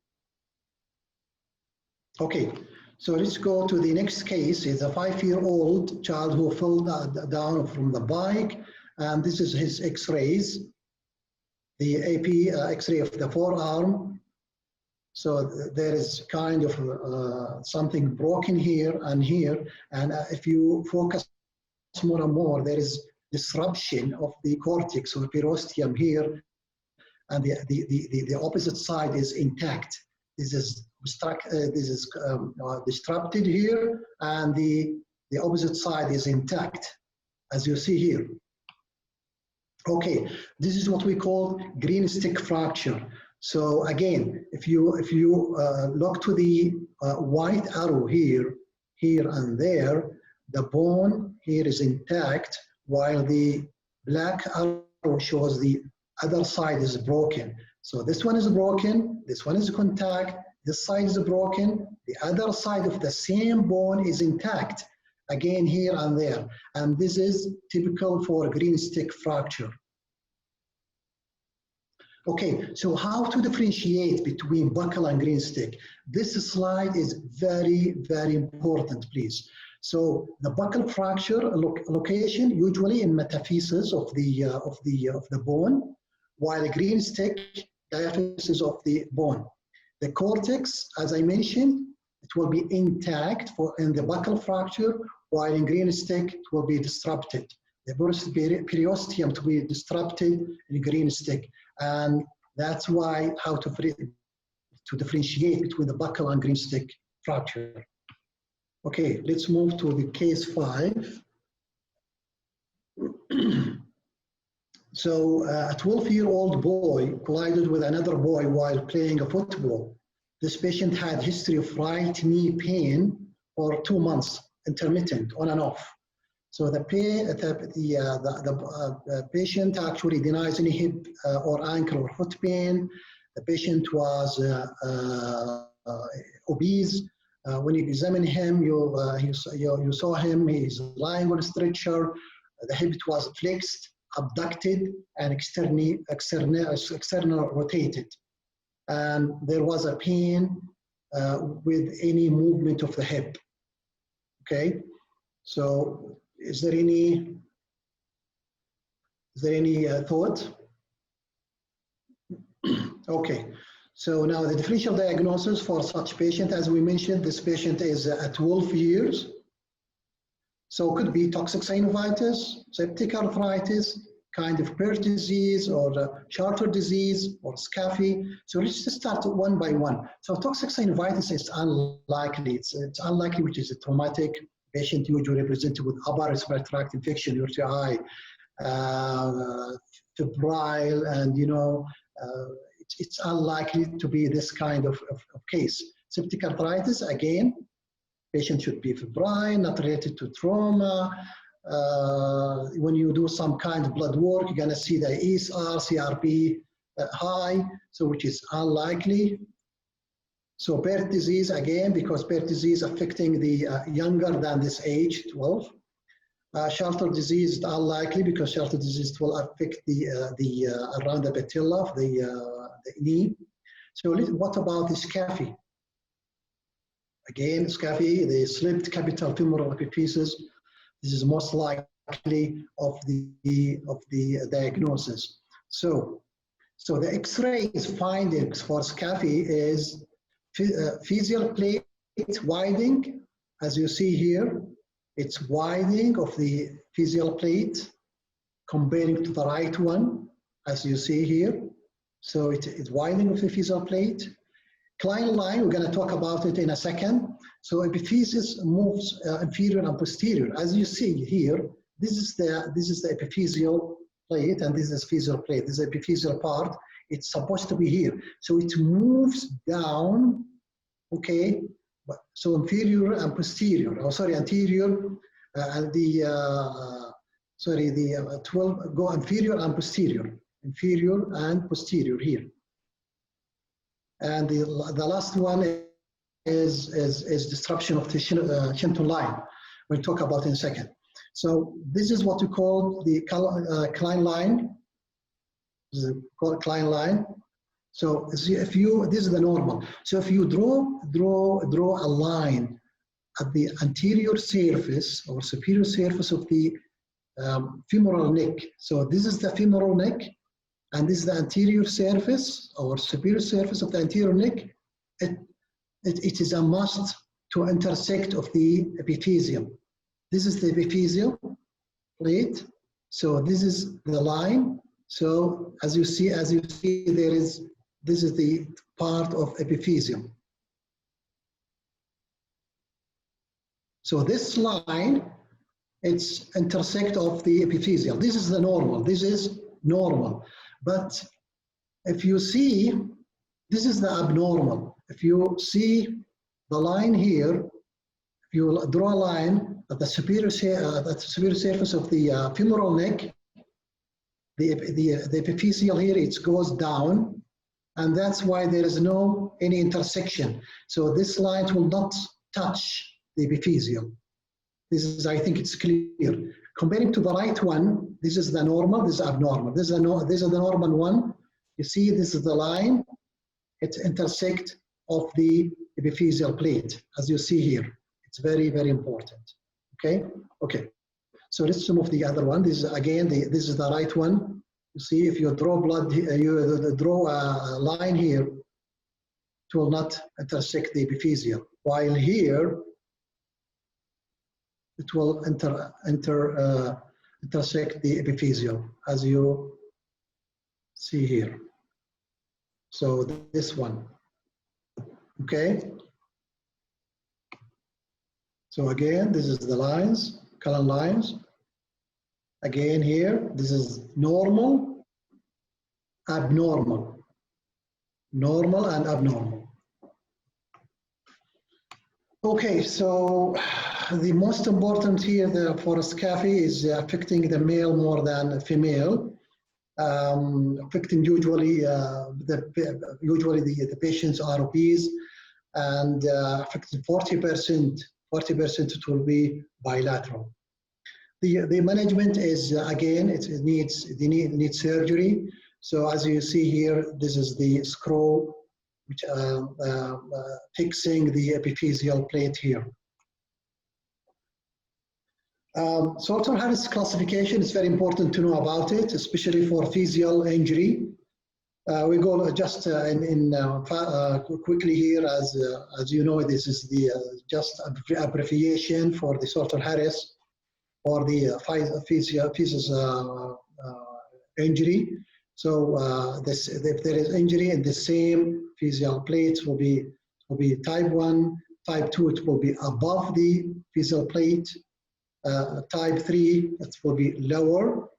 Okay, so let's go to the next case. It's a 5-year-old child who fell down from the bike, and this is his X-rays. The AP X-ray of the forearm. So there is kind of something broken here and here, and if you focus more and more, there is disruption of the cortex or periosteum here, and the opposite side is intact. This is disrupted here, and the the opposite side is intact, as you see here. Okay, this is what we call Greenstick fracture. So again, if you look to the white arrow here and there, the bone here is intact, while the black arrow shows the other side is broken. So this one is broken, this one is contact, this side is broken, the other side of the same bone is intact, again here and there. And this is typical for Greenstick fracture. Okay, so how to differentiate between buccal and Greenstick? This slide is very, very important, please. So the buccal fracture location usually in metaphysis of the bone, while a Greenstick diaphysis of the bone. The cortex, as I mentioned, it will be intact in the buccal fracture, while in Greenstick it will be disrupted. The periosteum to be disrupted in Greenstick, and that's why how to differentiate between the buccal and Greenstick fracture. Okay, let's move to the case 5. So a 12-year-old boy collided with another boy while playing a football. This patient had history of right knee pain for 2 months, intermittent, on and off. So the patient actually denies any hip or ankle or foot pain. The patient was obese. When you examine him, you saw him, he's lying on a stretcher. The hip was flexed, abducted, and external rotated. And there was a pain with any movement of the hip. Okay, so is there any thought? Okay, so now the differential diagnosis for such patient, as we mentioned, this patient is at 12 years. So it could be toxic synovitis, septic arthritis, kind of Pert disease, or Charter disease, or scaphy. So let's just start one by one. So toxic synovitis is unlikely. It's unlikely, which is a traumatic patient usually presented with upper respiratory tract infection, UTI, febrile, and it's unlikely to be this kind of case. Septic arthritis, again, patient should be febrile, not related to trauma. When you do some kind of blood work, you're going to see the ESR, CRP high, so which is unlikely. So Pert disease, again, because Pert disease affecting the younger than this age, 12. Charter disease is unlikely because Charter disease will affect around the patella of the knee. So what about the scaphy? Again, scaphy, the slipped capital femoral epiphysis. This is most likely of the diagnosis. So the X-rays findings for scaphy is physial plate widening, as you see here. It's widening of the physial plate comparing to the right one, as you see here. So it's widening of the physial plate. Klein line, we're going to talk about it in a second. So epiphysis moves inferior and posterior. As you see here, this is the epiphyseal plate, and this is physial plate. This is the epiphyseal part. It's supposed to be here. So it moves down, okay? So inferior and posterior. Oh, sorry, anterior and the 12 go inferior and posterior. Inferior and posterior here. And the last one is disruption of the Shenton line. We'll talk about in a second. So this is what we call the Klein line. This is called Klein line. So this is the normal. So if you draw a line at the anterior surface or superior surface of the femoral neck. So this is the femoral neck, and this is the anterior surface or superior surface of the anterior neck. It is a must to intersect of the epiphyseum. This is the epiphyseal plate. So this is the line. So as you see, this is the part of epiphyseum. So this line, it's intersect of the epiphyseal. This is the normal. This is normal. But if you see, this is the abnormal. If you see the line here, if you draw a line at the superior surface of the femoral neck, the epiphyseal here, it goes down, and that's why there is no any intersection. So this line will not touch the epiphyseal. This is, I think it's clear. Comparing to the right one, this is the normal, this is abnormal. This is the normal one. You see, this is the line. It's intersect of the epiphyseal plate, as you see here. It's very, very important. Okay. Okay. So let's move the other one. This is again this is the right one. You see, if you draw blood, you draw a line here, it will not intersect the epiphyseal. While here, it will intersect the epiphyseal, as you see here. So this one, okay? So again, this is the lines, color lines. Again here, this is normal, abnormal. Normal and abnormal. Okay, so the most important here for scaphy is affecting the male more than female. Affecting usually the patients are obese, and affecting 40%. 40% it will be bilateral. The management is again it needs surgery. So as you see here, this is the screw which fixing the epiphyseal plate here. Salter-Harris classification is very important to know about it, especially for physial injury. We go just quickly here, as you know, this is the just abbreviation for the Salter-Harris or the physical injury. So if there is injury in the same physical plates, will be type 1, type 2, it will be above the physical plate. Type 3, it will be lower.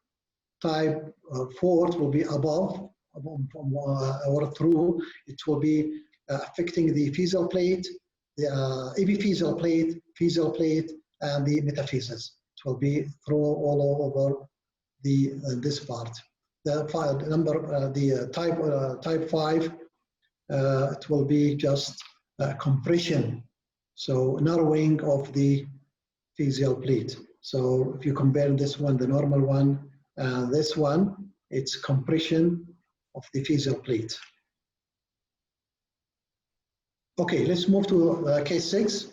Type 4, it will be above or through. It will be affecting the physical plate, the epiphyseal plate, physical plate, and the metaphysis. It will be through all over this part. The type 5, it will be just compression, so narrowing of the physical plate. So if you compare this one, the normal one, this one, it's compression of the physical plate. Okay, let's move to case 6.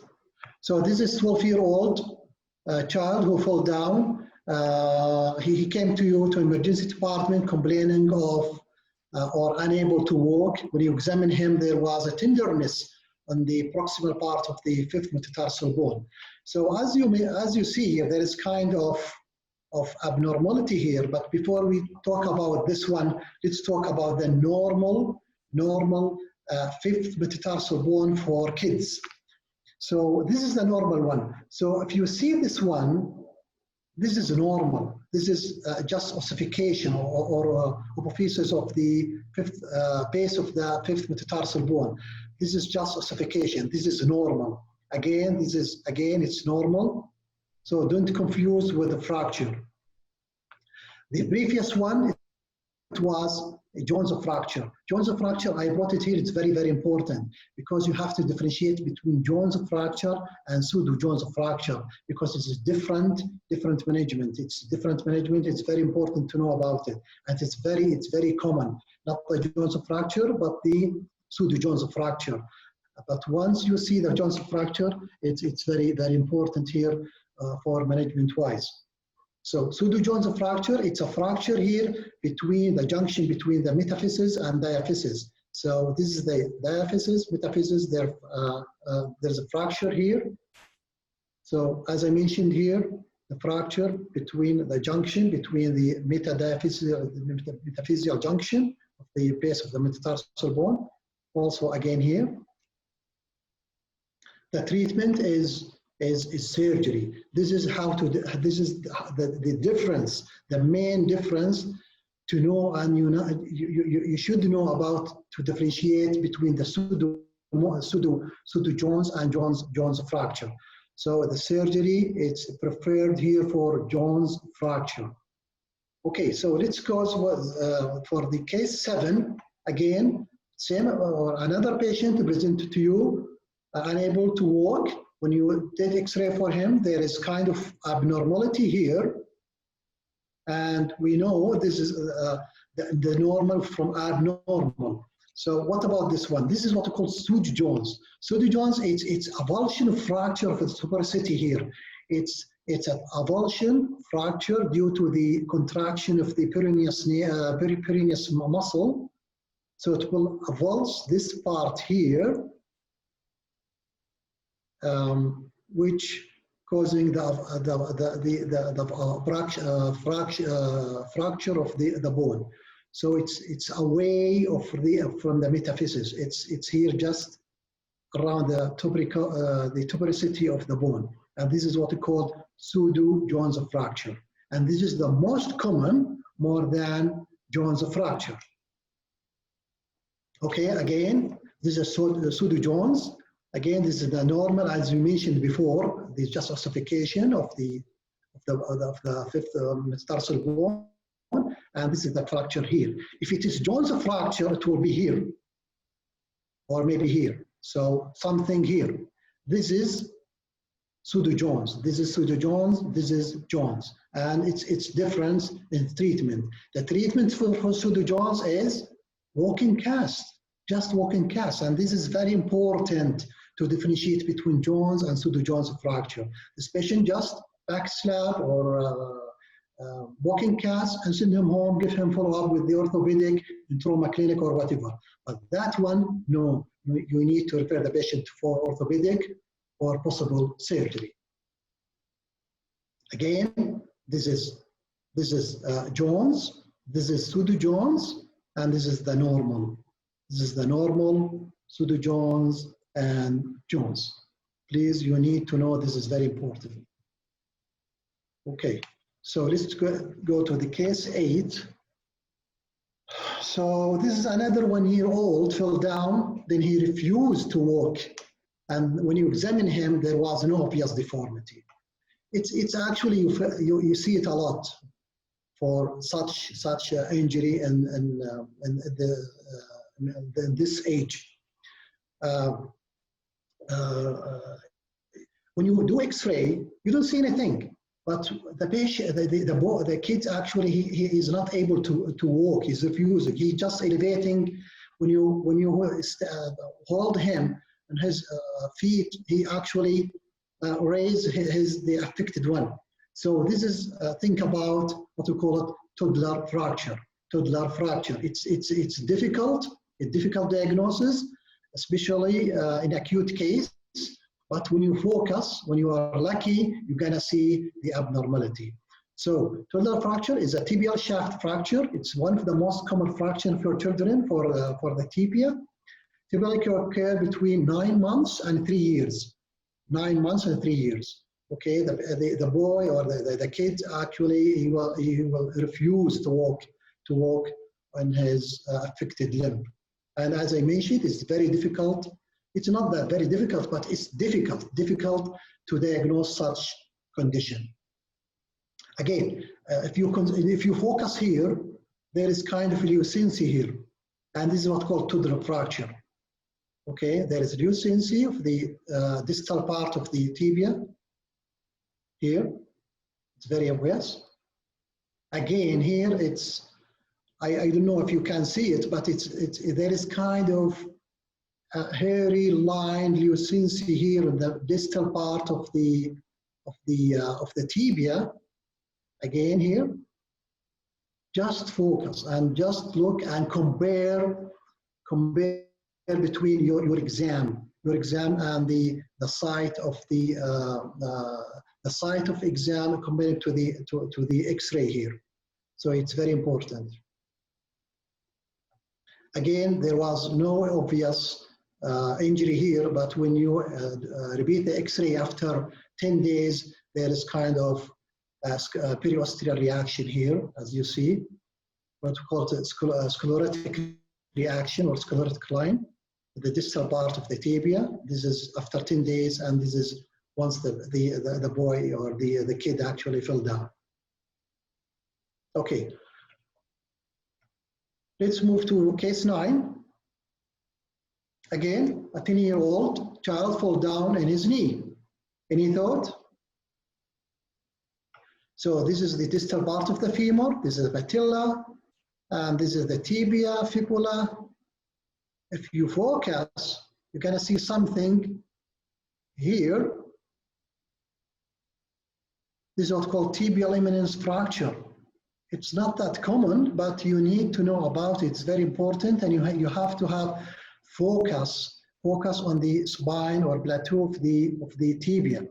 So this is 12-year-old child who fell down. He came to you to emergency department complaining of or unable to walk. When you examine him, there was a tenderness on the proximal part of the 5th metatarsal bone. So as you see here, there is kind of abnormality here. But before we talk about this one, let's talk about the normal 5th metatarsal bone for kids. So this is the normal one. So if you see this one, this is normal. This is just ossification or apophysis of the base of the 5th metatarsal bone. This is just ossification. This is normal. Again, it's normal. So don't confuse with the fracture. The previous one, it was a Jones fracture. Jones fracture, I brought it here, it's very, very important because you have to differentiate between Jones fracture and pseudo-Jones fracture because it's different management. It's different management, it's very important to know about it. And it's very common, not the Jones fracture, but the pseudo-Jones fracture. But once you see the Jones fracture, it's very, very important here for management-wise. So pseudo-Jones fracture, it's a fracture here between the junction between the metaphysis and diaphysis. So this is the diaphysis, metaphysis, there's a fracture here. So as I mentioned here, the fracture between the junction between the metaphyseal junction of the base of the metatarsal bone. Also again here. The treatment is is surgery. This is how to. This is the difference, the main difference to know, and you should know about to differentiate between the pseudo Jones and Jones fracture. So the surgery, it's preferred here for Jones fracture. Okay, so let's go for the case 7. Again, same or another patient presented to you, unable to walk. When you did X-ray for him, there is kind of abnormality here, and we know this is the normal from abnormal. So what about this one? This is what we call pseudo-Jones. Pseudo-Jones, it's avulsion fracture of the supercity here. It's an avulsion fracture due to the contraction of the peroneus muscle. So it will avulse this part here, which causing the fracture of the bone. So it's away from the metaphysis. It's here just around the tuberosity of the bone, and this is what we call pseudo-Jones fracture. And this is the most common, more than Jones fracture. Okay, again, this is pseudo-Jones. Again, this is the normal, as you mentioned before. This is just ossification of the fifth metatarsal bone. And this is the fracture here. If it is Jones fracture, it will be here, or maybe here. So something here. This is pseudo-Jones. This is pseudo-Jones. This is Jones. And it's difference in treatment. The treatment for pseudo-Jones is walking cast, just walking cast. And this is very important to differentiate between Jones and pseudo-Jones fracture. This patient just backslap or walking cast and send him home, give him follow-up with the orthopedic and trauma clinic or whatever. But that one, no, you need to refer the patient for orthopedic or possible surgery. Again, this is Jones, this is pseudo-Jones, and this is the normal. This is the normal, pseudo-Jones, and Jones. Please, you need to know this is very important. Okay. So let's go to the case 8. So this is another 1-year-old fell down, then he refused to walk. And when you examine him, there was no obvious deformity. It's actually, you see it a lot for such injury in this age. When you do X-ray, you don't see anything. But the patient, the kid actually, he is not able to walk. He's refusing. He's just elevating. When you hold him on his feet, he actually raise the affected one. So this is think about what we call it toddler fracture. Toddler fracture. It's difficult. A difficult diagnosis, especially in acute case. But when you focus, when you are lucky, you're gonna see the abnormality. So toddler fracture is a tibial shaft fracture. It's one of the most common fractures for children for the tibia. Typically occur between 9 months and 3 years. 9 months and 3 years. Okay, the boy or the kid actually he will refuse to walk on his affected limb. And as I mentioned, it's very difficult. It's not that very difficult, but it's difficult to diagnose such condition. Again, if you focus here, there is kind of lucency here, and this is what's called toddler fracture. Okay, there is lucency of the distal part of the tibia here. It's very obvious. Again, here it's I don't know if you can see it, but there is kind of a hairy line lucency here in the distal part of the tibia. Again here, just focus and just look and compare between your exam and the site of the site of exam compared to the X-ray here. So it's very important. Again, there was no obvious injury here, but when you repeat the X-ray after 10 days, there is kind of a periosteal reaction here, as you see, what we call it sclerotic reaction or sclerotic line, the distal part of the tibia. This is after 10 days, and this is once the boy or the kid actually fell down. Okay, let's move to case 9. Again, a 10-year-old child fall down in his knee. Any thought? So this is the distal part of the femur, this is the patella, and this is the tibia, fibula. If you focus, you're gonna see something here. This is what's called tibial eminence fracture. It's not that common, but you need to know about it. It's very important, and you have to have focus on the spine or plateau of the tibia.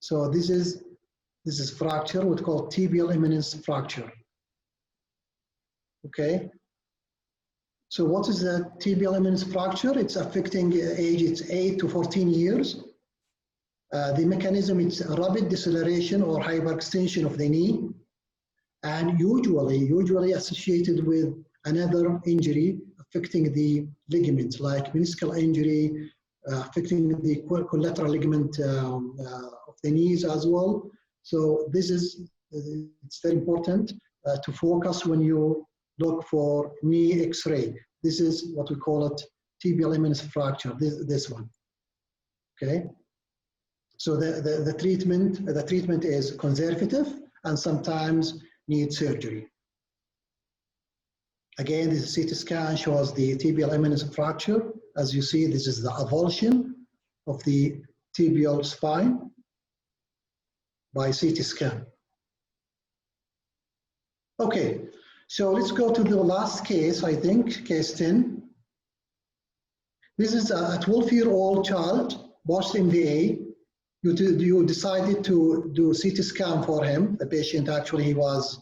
So this is fracture, what's called tibial eminence fracture. Okay. So what is the tibial eminence fracture? It's affecting ages 8 to 14 years. The mechanism is rapid deceleration or hyperextension of the knee, and usually associated with another injury affecting the ligaments, like meniscal injury, affecting the collateral ligament of the knees as well. So it's very important to focus when you look for knee X-ray. This is what we call it tibial eminence fracture, this one. Okay. So the treatment is conservative and sometimes need surgery. Again, this CT scan shows the tibial eminence fracture. As you see, this is the avulsion of the tibial spine by CT scan. Okay, so let's go to the last case, I think, case 10. This is a 12-year-old child, post MVA. You decided to do CT scan for him. The patient actually, he was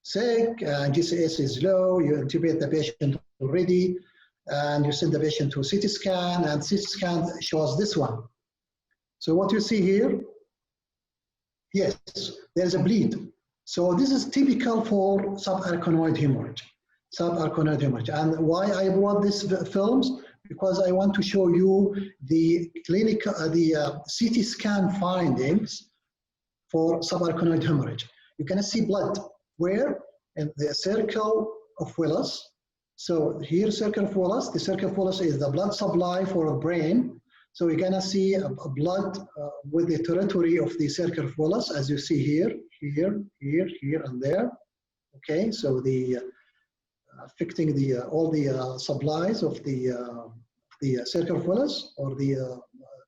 sick, and GCS is low. You intubate the patient already, and you send the patient to CT scan, and CT scan shows this one. So what you see here, yes, there's a bleed. So this is typical for subarachnoid hemorrhage. And why I brought these films? Because I want to show you the clinical, CT scan findings for subarachnoid hemorrhage. You're gonna see blood. Where? In the circle of Willis. So here, circle of Willis. The circle of Willis is the blood supply for the brain. So you're gonna see a blood with the territory of the circle of Willis, as you see here, and there. Okay, so the affecting all the supplies of the circle of Willis, or the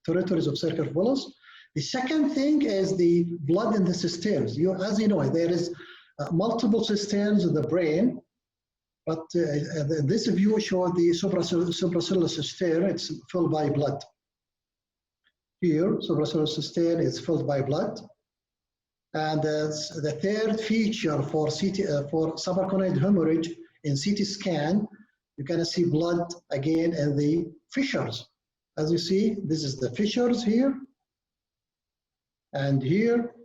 territories of circle of Willis. The second thing is the blood in the cisterns. As you know, there is multiple cisterns in the brain, but this view shows the supracellular cistern. It's filled by blood. Here, supracellular cistern is filled by blood. And the third feature for subarachnoid hemorrhage in CT scan, you're gonna see blood again in the fissures. As you see, this is the fissures here and here.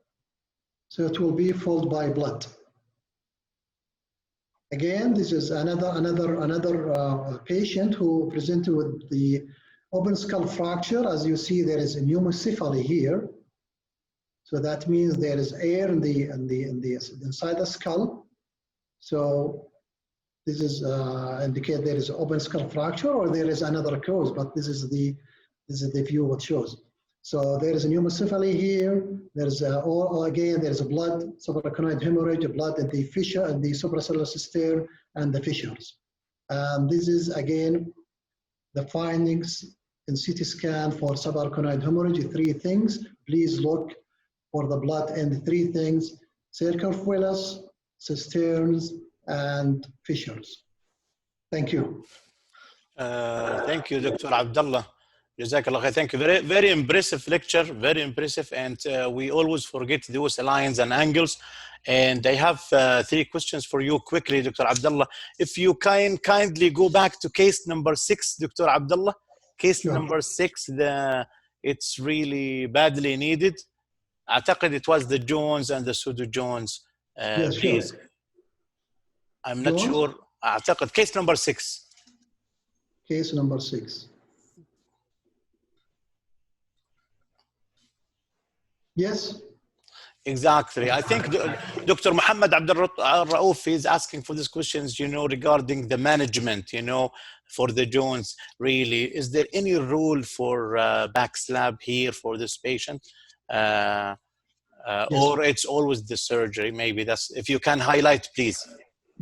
So it will be filled by blood. Again, this is another patient who presented with the open skull fracture. As you see, there is a pneumocephaly here. So that means there is air inside the skull. So this is indicate there is open skull fracture, or there is another cause, but this is the view what shows. So there is a pneumocephaly here. There's again there's a blood, subarachnoid hemorrhage, blood in the fissure and the supracellular cistern and the fissures. This is again the findings in CT scan for subarachnoid hemorrhage. 3 things. Please look for the blood and the 3 things: circle of Willis, cisterns, and fissures. Thank you. Thank you, Dr. Abdullah. Jazakallah khair. Thank you. Very, very impressive lecture. Very impressive. And we always forget those lines and angles. And I have 3 questions for you quickly, Dr. Abdullah. If you can kindly go back to case number 6, Dr. Abdullah. case Sure. number 6, it's really badly needed. أعتقد it was the Jones and the pseudo Jones. Yes, Please. sure. I'm not Jones? sure. أعتقد case number 6. Case number 6. Yes. Exactly. I think Dr. Muhammad Abdul Rauf is asking for these questions, you know, regarding the management, you know, for the Jones. Really, is there any rule for back slab here for this patient? Yes. Or it's always the surgery? Maybe that's, if you can highlight, please.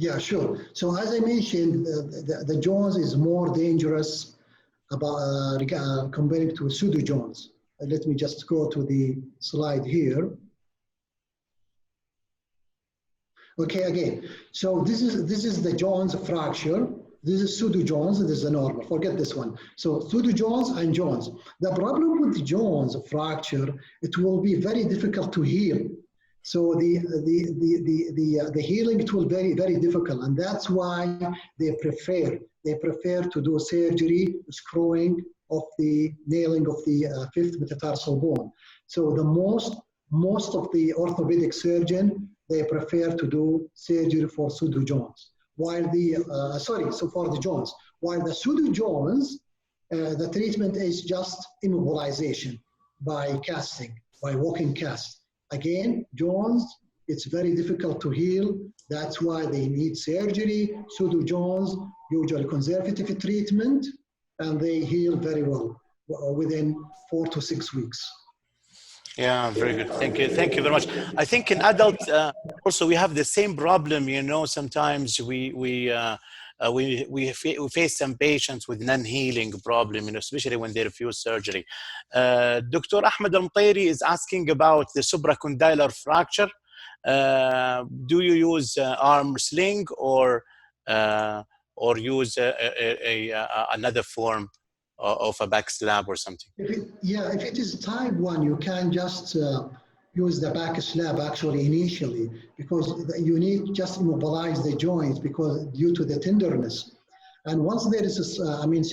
Yeah, sure. So as I mentioned, the Jones is more dangerous about comparing to pseudo Jones. Let me just go to the slide here. Okay, again. So this is the Jones fracture. This is pseudo Jones. This is the normal. Forget this one. So pseudo Jones and Jones. The problem with the Jones fracture, it will be very difficult to heal. So the healing, it will be very difficult, and that's why they prefer to do surgery, screwing of the nailing of the fifth metatarsal bone. So the most of the orthopedic surgeon, they prefer to do surgery for pseudo Jones, while for the Jones. While the pseudo Jones, the treatment is just immobilization by casting, by walking cast. Again, Jones, it's very difficult to heal. That's why they need surgery. Pseudo Jones, usually conservative treatment, and they heal very well within 4 to 6 weeks. Yeah, very good. Thank you. Thank you very much. I think in adult also we have the same problem. You know, sometimes we face some patients with non-healing problem, you know, especially when they refuse surgery. Dr. Ahmed Al-Mtairi is asking about the supracondylar fracture. Do you use arm sling or use another form of a back slab or something? If it is type 1, you can just use the back slab actually initially, because you need just immobilize the joints because due to the tenderness. And once there is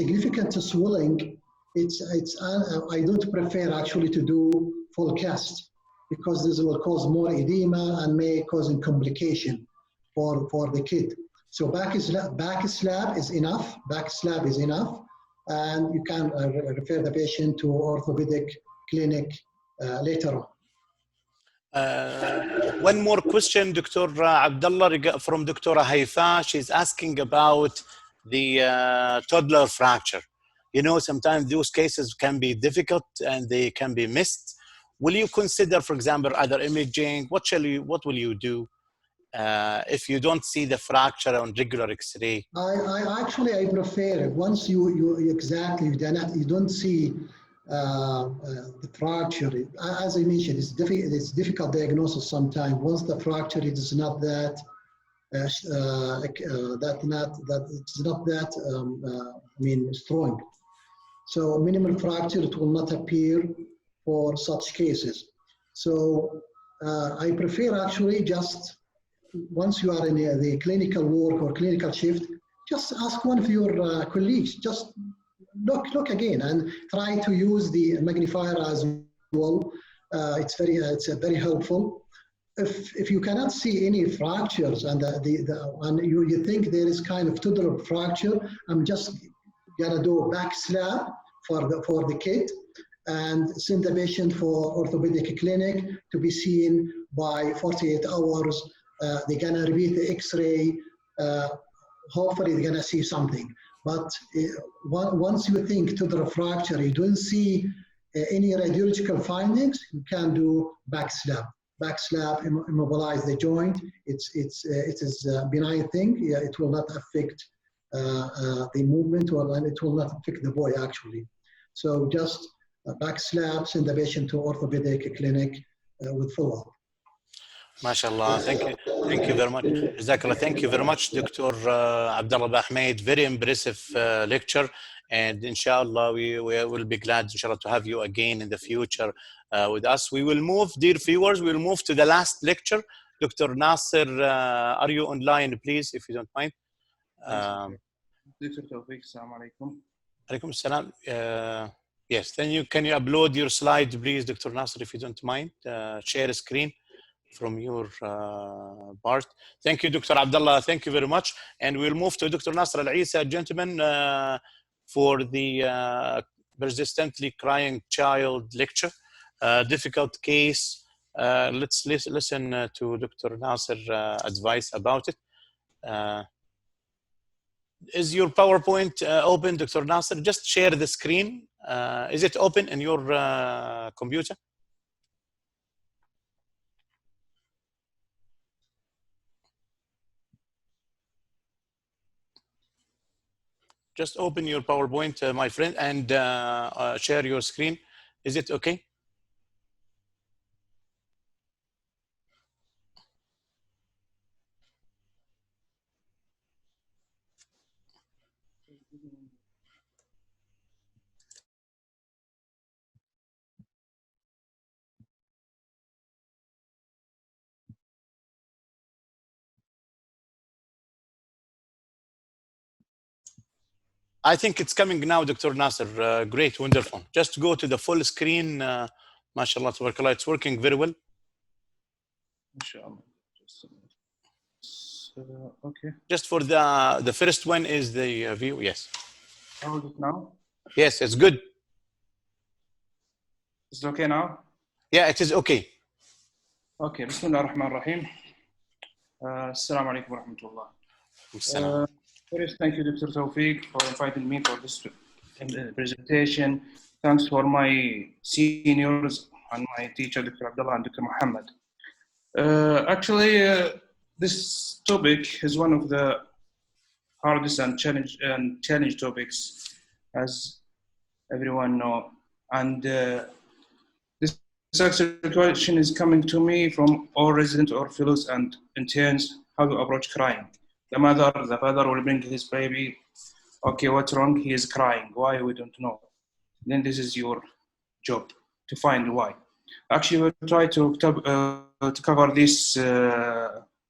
significant swelling, I don't prefer actually to do full cast, because this will cause more edema and may cause a complication for the kid. So back slab is enough. Back slab is enough. And you can refer the patient to orthopedic clinic later on. One more question, Dr. Abdullah, from Dr. Haifa. She's asking about the toddler fracture. You know, sometimes those cases can be difficult and they can be missed. Will you consider, for example, other imaging? What will you do if you don't see the fracture on regular X-ray? I prefer once you don't see the fracture. As I mentioned, it's difficult diagnosis sometimes. Once the fracture is not that strong. So minimal fracture, it will not appear for such cases. So I prefer actually just once you are in the clinical work or clinical shift, just ask one of your colleagues, just look again and try to use the magnifier as well. It's very helpful. If you cannot see any fractures and you think there is kind of toddler fracture, I'm just gonna do back slab for the kid and send the patient for orthopedic clinic to be seen by 48 hours. They're gonna repeat the X-ray. Hopefully they're gonna see something. But once you think toddler fracture, you don't see any radiological findings, you can do back slab. Back slab, immobilize the joint. It is a benign thing. Yeah, it will not affect the movement, and it will not affect the boy actually. So just back slab, send the patient to orthopedic clinic with follow-up. MashaAllah. Thank you very much. Jazakallah. Thank you very much, Dr. Abdullah Ahmed. Very impressive lecture. And inshallah, we will be glad, inshallah, to have you again in the future with us. We will move, dear viewers, we will move to the last lecture. Dr. Nasser, are you online, please, if you don't mind? Dr. Tawfiq, assalamu alaikum. Alaikum salam. Yes, then can you upload your slide, please, Dr. Nasser, if you don't mind? Share a screen from your part. Thank you, Dr. Abdullah. Thank you very much. And we'll move to Dr. Nasser Al-Isa, gentlemen, for the persistently crying child lecture. Difficult case. Let's listen to Dr. Nasser advice about it. Is your PowerPoint open, Dr. Nasser? Just share the screen. Is it open in your computer? Just open your PowerPoint, my friend, and share your screen. Is it okay? I think it's coming now, Dr. Nasser. Great, wonderful. Just go to the full screen. MashaAllah, tabarakallah, it's working very well. Inshallah. Okay. Just for the first one is the view. Yes. How is it now? Yes, it's good. Is it okay now? Yeah, it is okay. Okay. Bismillah ar-Rahman ar-Rahim. Assalamu alaikum wa rahmatullah. First, thank you, Dr. Tawfiq, for inviting me for this presentation. Thanks for my seniors and my teacher, Dr. Abdullah and Dr. Muhammad. Actually, this topic is one of the hardest and challenge topics, as everyone know. And this actual question is coming to me from all residents or fellows and interns, how to approach crying. The father will bring his baby. Okay, what's wrong? He is crying. Why? We don't know. Then this is your job to find why. Actually, we'll try to cover these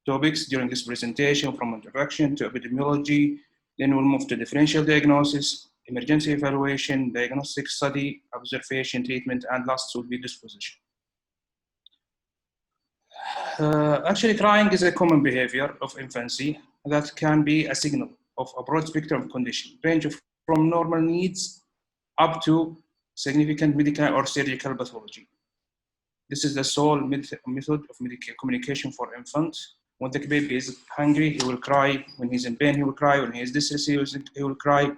topics during this presentation, from introduction to epidemiology. Then we'll move to differential diagnosis, emergency evaluation, diagnostic study, observation, treatment, and last will be disposition. Actually, crying is a common behavior of infancy that can be a signal of a broad spectrum of condition, range from normal needs up to significant medical or surgical pathology. This is the sole method of communication for infants. When the baby is hungry, he will cry. When he's in pain, he will cry. When he is distressed, he will cry.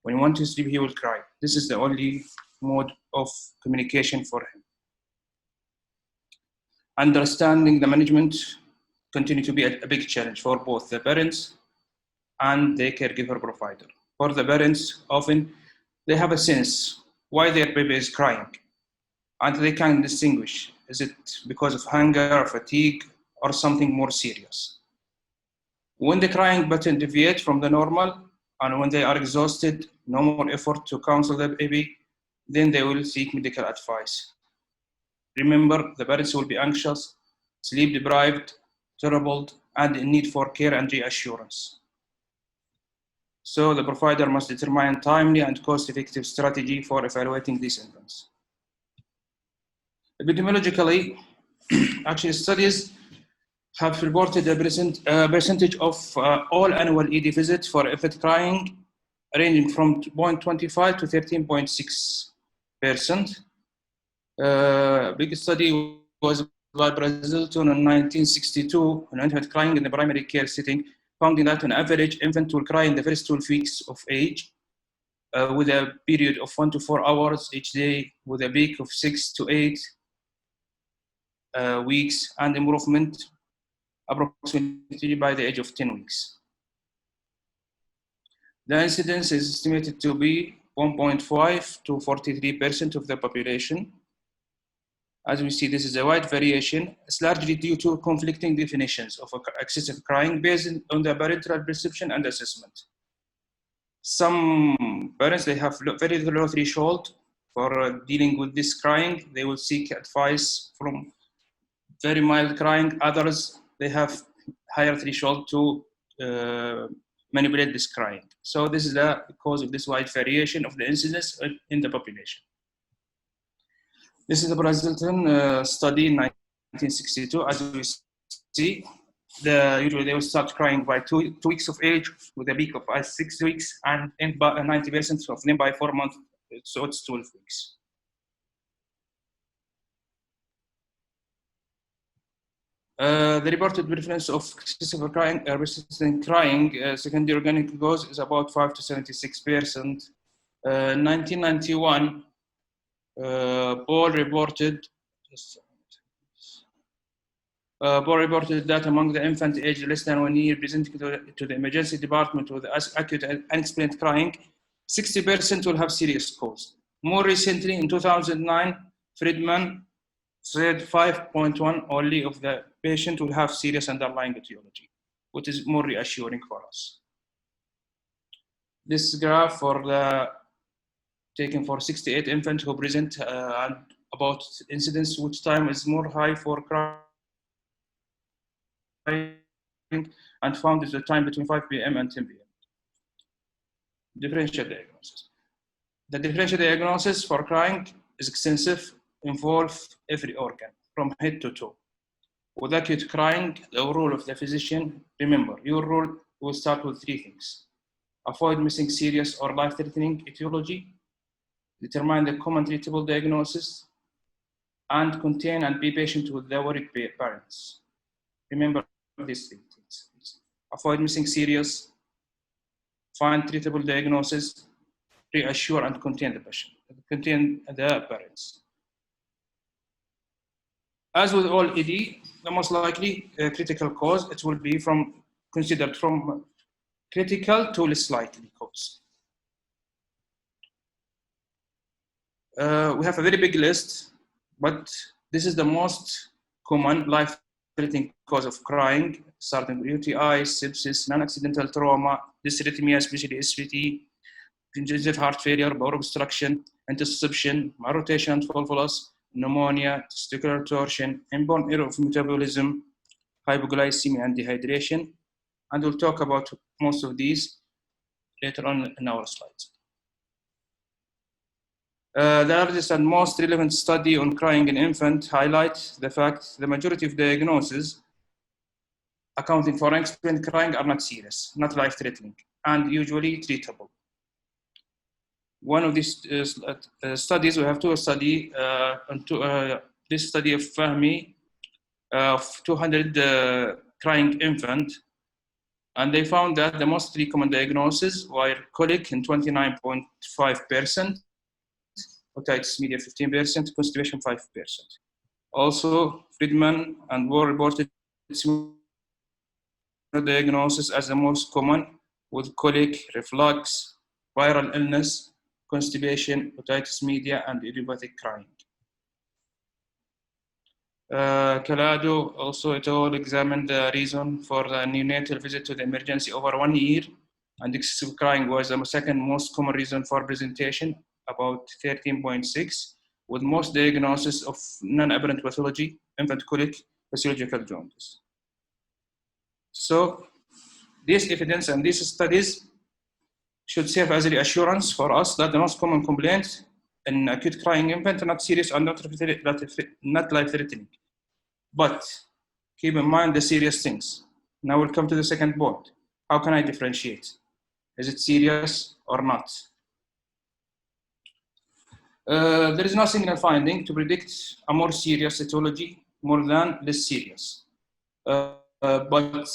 When he wants to sleep, he will cry. This is the only mode of communication for him. Understanding the management continue to be a big challenge for both the parents and the caregiver provider. For the parents, often they have a sense why their baby is crying, and they can distinguish, is it because of hunger, fatigue, or something more serious. When the crying pattern deviates from the normal, and when they are exhausted, no more effort to counsel the baby, then they will seek medical advice. Remember, the parents will be anxious, sleep deprived, troubled, and in need for care and reassurance. So the provider must determine timely and cost-effective strategy for evaluating these infants. Epidemiologically, actually studies have reported a percentage of all annual ED visits for infant crying ranging from 0.25 to 13.6%. Big study was by Brazil in 1962 on infant crying in the primary care setting, finding that on average infant will cry in the first 12 weeks of age with a period of 1 to 4 hours each day, with a peak of 6 to 8 weeks, and improvement approximately by the age of 10 weeks. The incidence is estimated to be 1.5 to 43% of the population. As we see, this is a wide variation. It's largely due to conflicting definitions of excessive crying based on the parental perception and assessment. Some parents, they have very low threshold for dealing with this crying. They will seek advice from very mild crying. Others, they have higher threshold to manipulate this crying. So this is the cause of this wide variation of the incidence in the population. This is the Brazilian study in 1962. As we see, usually they will start crying by two weeks of age with a peak of 6 weeks, and end by 90% of them by 4 months, so it's 12 weeks. The reported prevalence of excessive crying, persistent crying, secondary organic cause is about 5 to 76%. 1991, Paul reported that among the infant aged less than 1 year presenting to the emergency department with acute and unexplained crying, 60% will have serious cause. More recently, in 2009, Friedman said 5.1 only of the patient will have serious underlying etiology, which is more reassuring for us. This graph taken for 68 infants who present and about incidence, which time is more high for crying, and found is the time between 5 p.m. and 10 p.m. Differential diagnosis. The differential diagnosis for crying is extensive, involves every organ from head to toe. With acute crying, the role of the physician, remember, your role will start with 3 things. Avoid missing serious or life-threatening etiology, determine the common treatable diagnosis, and contain and be patient with the worried parents. Remember these 3 things. Avoid missing serious, find treatable diagnosis, reassure and contain the patient, contain the parents. As with all ED, the most likely critical cause, it will be considered from critical to less likely cause. We have a very big list, but this is the most common life-threatening cause of crying, starting with UTI, sepsis, non-accidental trauma, dysrhythmia, especially SVT, congestive heart failure, bowel obstruction, intussusception, malrotation and volvulus, pneumonia, testicular torsion, inborn error of metabolism, hypoglycemia and dehydration. And we'll talk about most of these later on in our slides. The largest and most relevant study on crying in infant highlights the fact the majority of diagnoses accounting for unexplained crying are not serious, not life-threatening, and usually treatable. One of these studies, we have to study this study of Fahmy of 200 crying infant, and they found that the most common diagnoses were colic in 29.5%, otitis media 15%, constipation 5%. Also, Friedman and Wall reported diagnosis as the most common, with colic, reflux, viral illness, constipation, otitis media, and idiopathic crying. Calado also et al. Examined the reason for the neonatal visit to the emergency over 1 year, and excessive crying was the second most common reason for presentation, about 13.6, with most diagnosis of non-apparent pathology, infant colic, physiological jaundice. So this evidence and these studies should serve as a reassurance for us that the most common complaints in acute crying infant are not serious and not life-threatening. But keep in mind the serious things. Now we'll come to the second point. How can I differentiate? Is it serious or not? There is no single finding to predict a more serious etiology more than less serious. But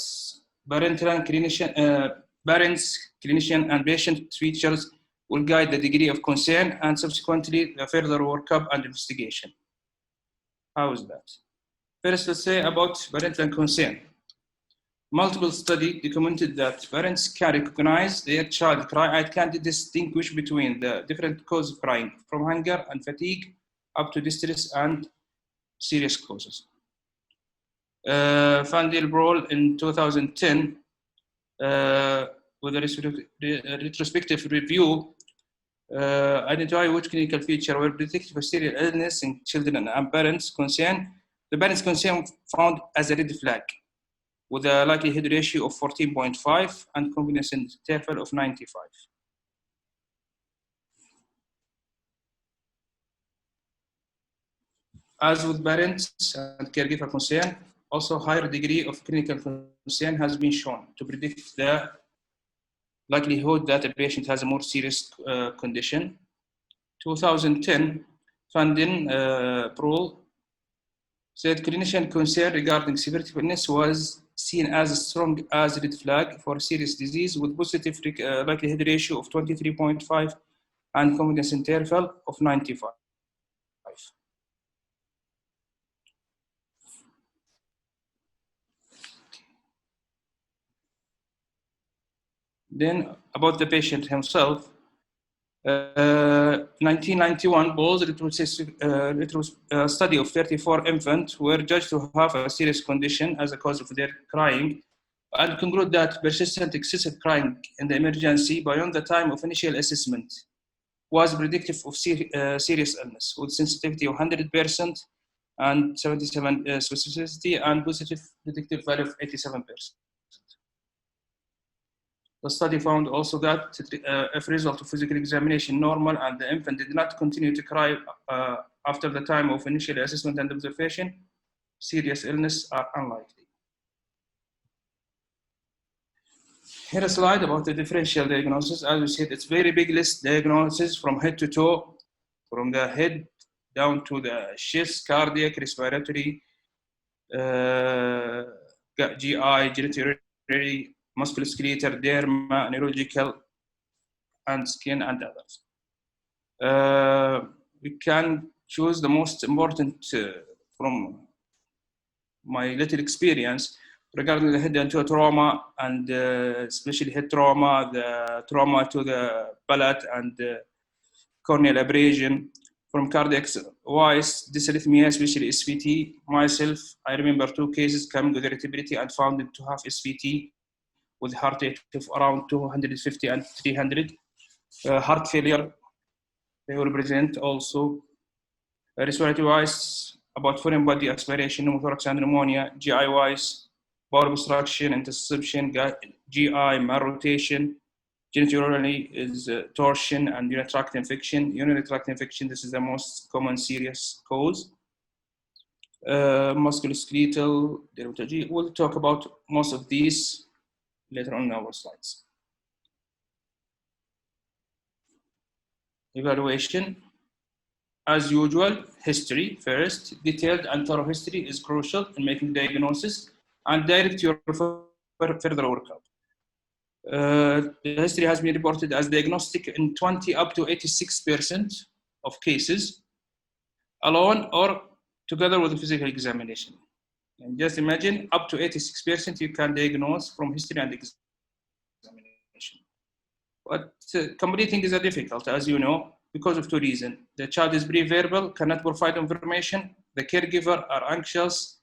parents, clinician, and patient features will guide the degree of concern and subsequently the further workup and investigation. How is that? First, let's say about parental concern. Multiple studies documented that parents can recognize their child cry and can distinguish between the different causes of crying, from hunger and fatigue up to distress and serious causes. Van der Broel in 2010, with a retrospective review, identify which clinical feature were predictive of serious illness in children and parents concern. The parents' concern found as a red flag. with a likelihood ratio of 14.5 and confidence interval of 95. As with parents and caregiver concern, also higher degree of clinical concern has been shown to predict the likelihood that a patient has a more serious condition. 2010, Van Proel said clinician concern regarding severity of illness was seen as strong as red flag for serious disease with positive likelihood ratio of 23.5 and confidence interval of 95. Then about the patient himself, 1991 Ball's study of 34 infants were judged to have a serious condition as a cause of their crying, and conclude that persistent excessive crying in the emergency beyond the time of initial assessment was predictive of serious illness, with sensitivity of 100% and 77 specificity and positive predictive value of 87%. The study found also that if result of physical examination normal and the infant did not continue to cry after the time of initial assessment and observation, serious illness are unlikely. Here a slide about the differential diagnosis. As we said, it's very big list diagnosis from head to toe, from the head down to the chest, cardiac, respiratory, GI, genitourinary, musculoskeletal, derma, neurological, and skin, and others. We can choose the most important from my little experience regarding the head and toe trauma, and especially head trauma, the trauma to the palate and corneal abrasion. From cardiac wise, dysarrhythmia, especially SVT. Myself, I remember 2 cases coming with irritability and found it to have SVT with heart rate of around 250 and 300. Heart failure, they will present also. Respiratory wise, about foreign body aspiration, pneumothorax and pneumonia. GI wise, bowel obstruction, interception, GI malrotation. Genitourinary is torsion and urinary tract infection. Urinary tract infection, this is the most common serious cause. Musculoskeletal, dermatology. We'll talk about most of these later on in our slides. Evaluation. As usual, history first. Detailed and thorough history is crucial in making diagnosis and direct your further workup. The history has been reported as diagnostic in 20 up to 86% of cases, alone or together with a physical examination. And just imagine, up to 86% you can diagnose from history and examination. But completing is difficult, as you know, because of 2 reasons. The child is pre-verbal, cannot provide information. The caregiver are anxious,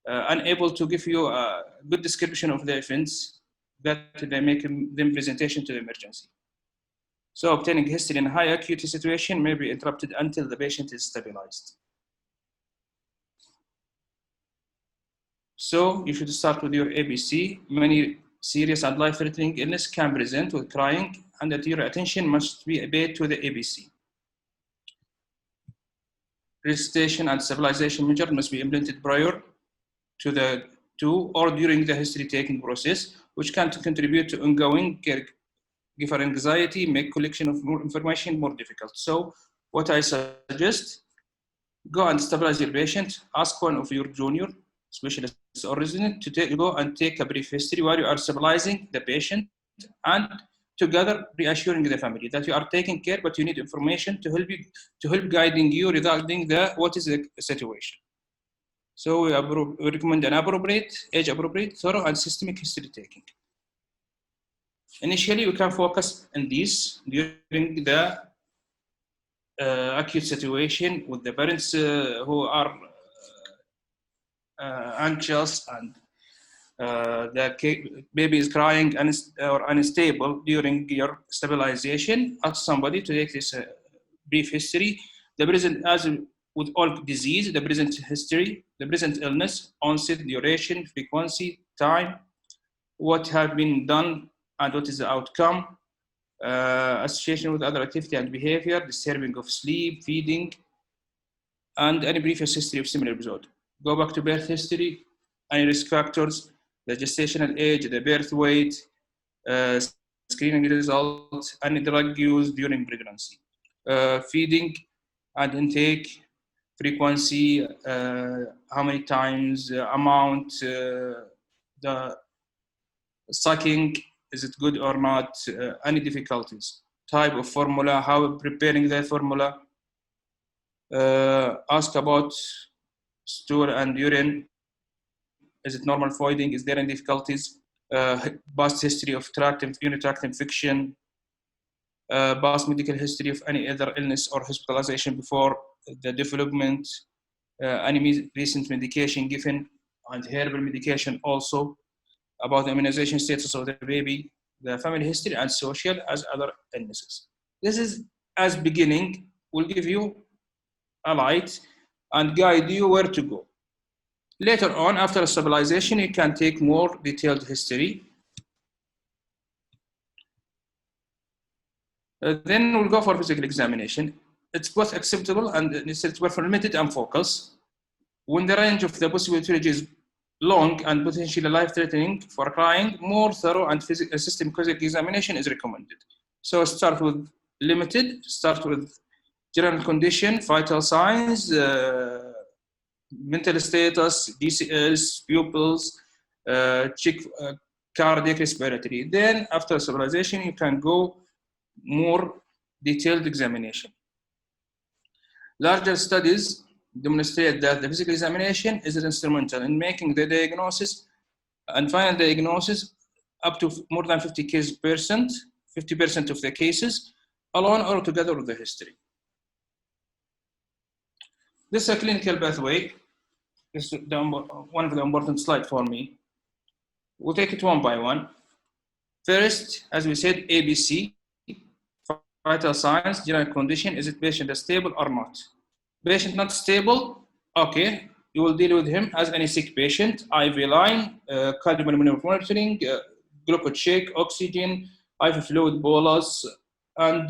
unable to give you a good description of the events that they make them presentation to the emergency. So obtaining history in high acuity situation may be interrupted until the patient is stabilized. So you should start with your ABC. Many serious and life-threatening illness can present with crying, and that your attention must be paid to the ABC. Resuscitation and stabilization measures must be implemented prior to or during the history-taking process, which can contribute to ongoing caregiver anxiety, make collection of more information more difficult. So what I suggest, go and stabilize your patient, ask one of your junior specialists or resident to go and take a brief history while you are stabilizing the patient, and together reassuring the family that you are taking care, but you need information to help guiding you regarding what is the situation. So we recommend an appropriate, age-appropriate, thorough, and systemic history taking. Initially, we can focus on these during the acute situation with the parents who are anxious and the baby is crying or unstable. During your stabilization, ask somebody to take this brief history. The present, as with all disease, the present history, the present illness, onset, duration, frequency, time, what had been done and what is the outcome, association with other activity and behavior, disturbing of sleep, feeding, and any previous history of similar episode. Go back to birth history, any risk factors, the gestational age, the birth weight, screening results, any drug use during pregnancy, feeding and intake, frequency, how many times, amount, the sucking, is it good or not, any difficulties, type of formula, how preparing the formula, ask about stool and urine, is it normal voiding, is there any difficulties, past history of urinary tract infection, past medical history of any other illness or hospitalization before the development, any recent medication given, and herbal medication also, about the immunization status of the baby, the family history, and social as other illnesses. This is as beginning, will give you a light and guide you where to go. Later on, after stabilization, you can take more detailed history. Then we'll go for physical examination. It's both acceptable and it's both limited and focus. When the range of the possible etiology is long and potentially life-threatening for crying, more thorough and system physical examination is recommended. So start with limited, start with general condition, vital signs, mental status, DCLs, pupils, check cardiac respiratory. Then after stabilization, you can go more detailed examination. Larger studies demonstrate that the physical examination is instrumental in making the diagnosis and final diagnosis up to more than 50% of the cases, alone or together with the history. This is a clinical pathway. This is one of the important slides for me. We'll take it one by one. First, as we said, ABC, vital signs, general condition, is it patient stable or not? Patient not stable, okay, you will deal with him as any sick patient, IV line, cardiopulmonary monitoring, glucose check, oxygen, IV fluid bolus, and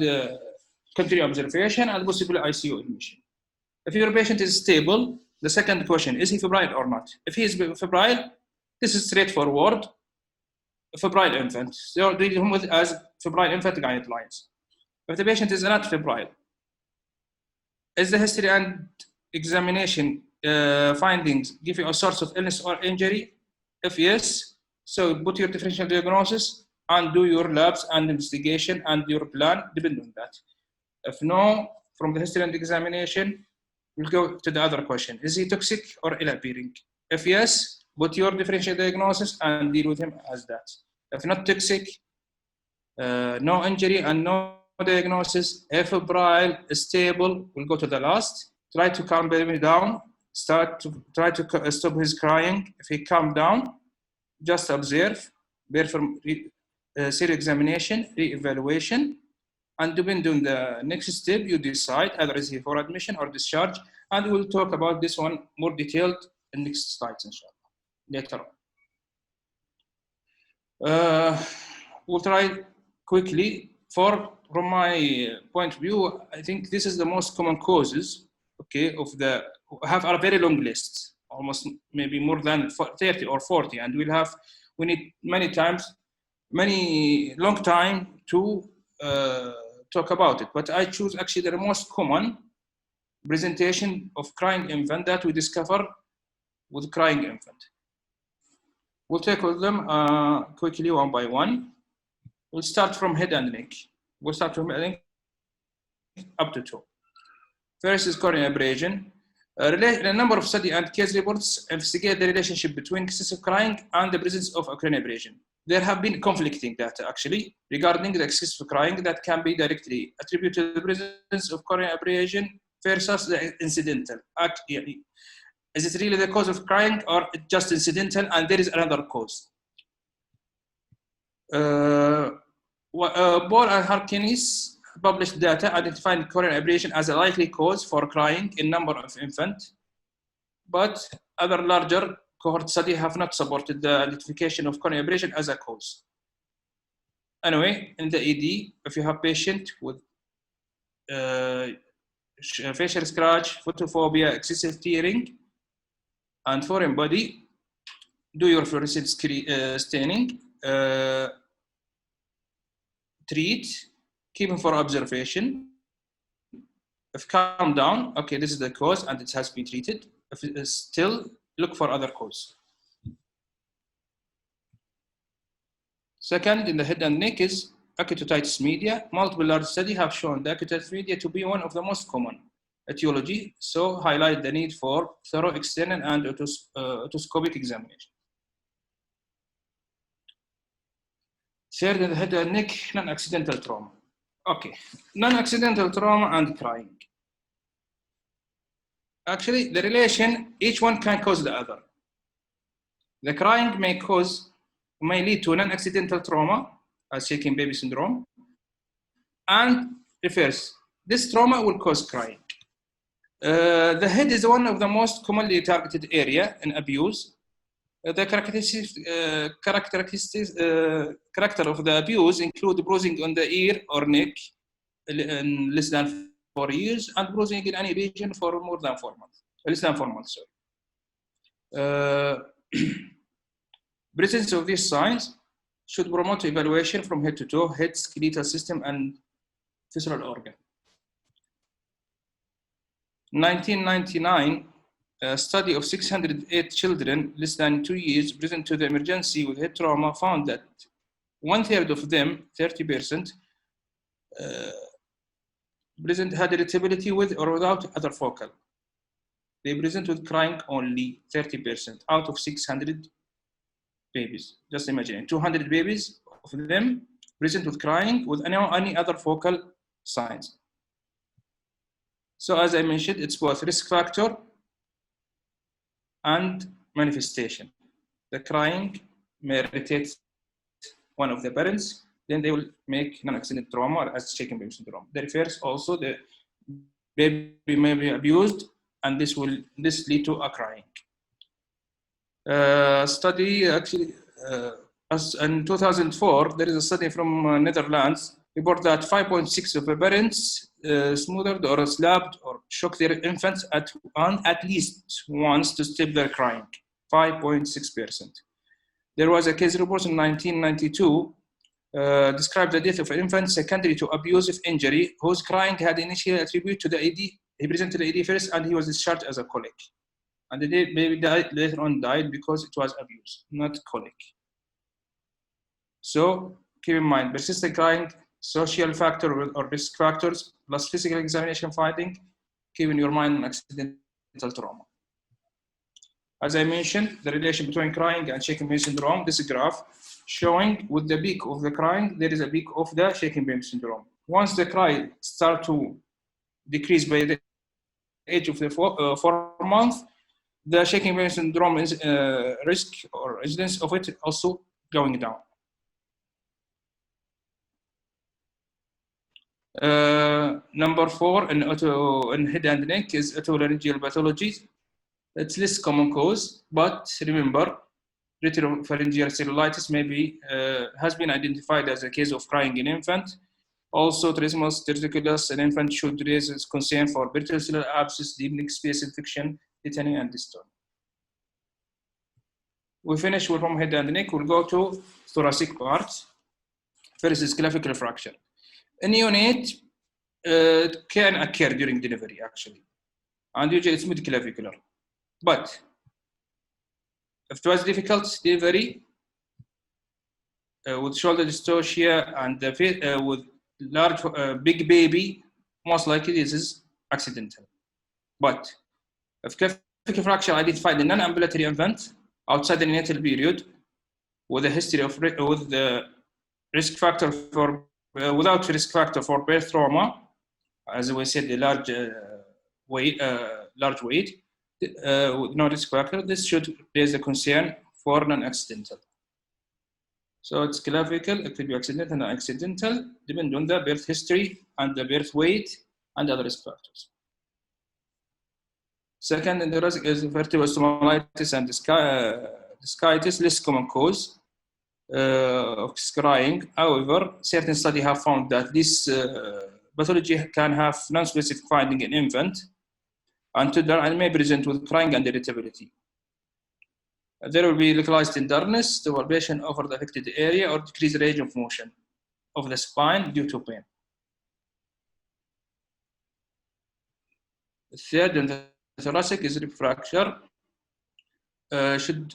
continued observation, and possibly ICU admission. If your patient is stable, the second question, is he febrile or not? If he is febrile, this is straightforward, febrile infant. So deal him with as febrile infant guidelines. If the patient is not febrile, is the history and examination findings give you a source of illness or injury? If yes, so put your differential diagnosis and do your labs and investigation and your plan depend on that. If no, from the history and examination, we'll go to the other question. Is he toxic or ill-appearing? If yes, put your differential diagnosis and deal with him as that. If not toxic, no injury and no diagnosis, febrile, stable, we'll go to the last. Try to calm baby down, try to stop his crying. If he calm down, just observe, perform serious examination, re-evaluation, and depending on the next step, you decide either is he for admission or discharge, and we'll talk about this one more detailed in next slides, inshallah, later on. We'll try quickly. From my point of view, I think this is the most common causes, okay, of the, have a very long list, almost maybe more than 30 or 40, and we need many long time to talk about it, but I choose actually the most common presentation of crying infant that we discover with crying infant. We'll take with them quickly one by one. We'll start from head and neck. We'll start from head and neck up to toe. First is coronary abrasion. A number of study and case reports investigate the relationship between excessive crying and the presence of coronary abrasion. There have been conflicting data actually regarding the excessive crying that can be directly attributed to the presence of coronary abrasion versus the incidental. Is it really the cause of crying or just incidental and there is another cause? Ball and Harkins published data identifying coronary abrasion as a likely cause for crying in number of infants, but other larger cohort study have not supported the identification of corneal abrasion as a cause. Anyway, in the ED, if you have patient with facial scratch, photophobia, excessive tearing, and foreign body, do your fluorescent staining, treat, keep him for observation. If calm down, okay, this is the cause and it has been treated. If it is still, look for other cause. Second, in the head and neck is acute otitis media. Multiple large studies have shown the acute otitis media to be one of the most common etiology, so highlight the need for thorough external and otoscopic examination. Third, in the head and neck, non-accidental trauma. Okay, non-accidental trauma and crying. Actually, the relation, each one can cause the other. The crying may lead to non-accidental trauma, as shaking baby syndrome, and reverse. This trauma will cause crying. The head is one of the most commonly targeted area in abuse. The character of the abuse include bruising on the ear or neck in less than 4 years, and bruising in any region for more than 4 months, less than 4 months. Presence of these signs should promote evaluation from head to toe, head, skeletal system, and visceral organ. 1999, a study of 608 children less than 2 years present to the emergency with head trauma found that 1/3 of them, 30%, present had irritability with or without other focal. They present with crying only 30% out of 600 babies. Just imagine 200 babies of them present with crying with any other focal signs. So as I mentioned, it's both risk factor and manifestation. The crying may irritate one of the parents, then they will make non-accident trauma as shaken baby syndrome. The reverse also, the baby may be abused, and this lead to a crying. Study actually, as in 2004, there is a study from Netherlands report that 5.6% of the parents smothered or slapped or shook their infants at least once to stop their crying. 5.6%. There was a case report in 1992 described the death of an infant secondary to abusive injury whose crying had initially attributed to the AD. He presented the AD first and he was discharged as a colic. And the baby later on died because it was abuse, not colic. So keep in mind, persistent crying, social factor or risk factors, plus physical examination finding, keep in your mind accidental trauma. As I mentioned, the relation between crying and shaken baby syndrome, this graph showing with the peak of the crying, there is a peak of the shaken baby syndrome. Once the cry start to decrease by the age of the 4 months, the shaken baby syndrome is risk or incidence of it also going down. Number 4 in head and neck is otolaryngeal pathology. It's less common cause, but remember, retropharyngeal cellulitis has been identified as a case of crying in infant. Also, trismus torticollis in infant should raise its concern for peritoneal abscess, deep space infection, tetany, and dystonia. We finish with from head and neck. We'll go to thoracic part. First is clavicular fracture. In neonate, it can occur during delivery, actually, and usually it's mid-clavicular. But if it was difficult delivery with shoulder dystocia and with large big baby, most likely this is accidental. But if clavicular fracture identified in non-ambulatory event outside the neonatal period with a history of with the risk factor for without risk factor for birth trauma, as we said, the large weight. With no risk factor, this should raise a concern for non-accidental. So it's clavicle, it could be accidental and accidental, depending on the birth history and the birth weight and other risk factors. Second in the risk is vertebrostomolitis and discitis, less common cause of scrying. However, certain studies have found that this pathology can have non-specific finding in infant and may present with crying and irritability. There will be localized tenderness, the palpation over the affected area, or decreased range of motion of the spine due to pain. The third in the thoracic is rib fracture. Rib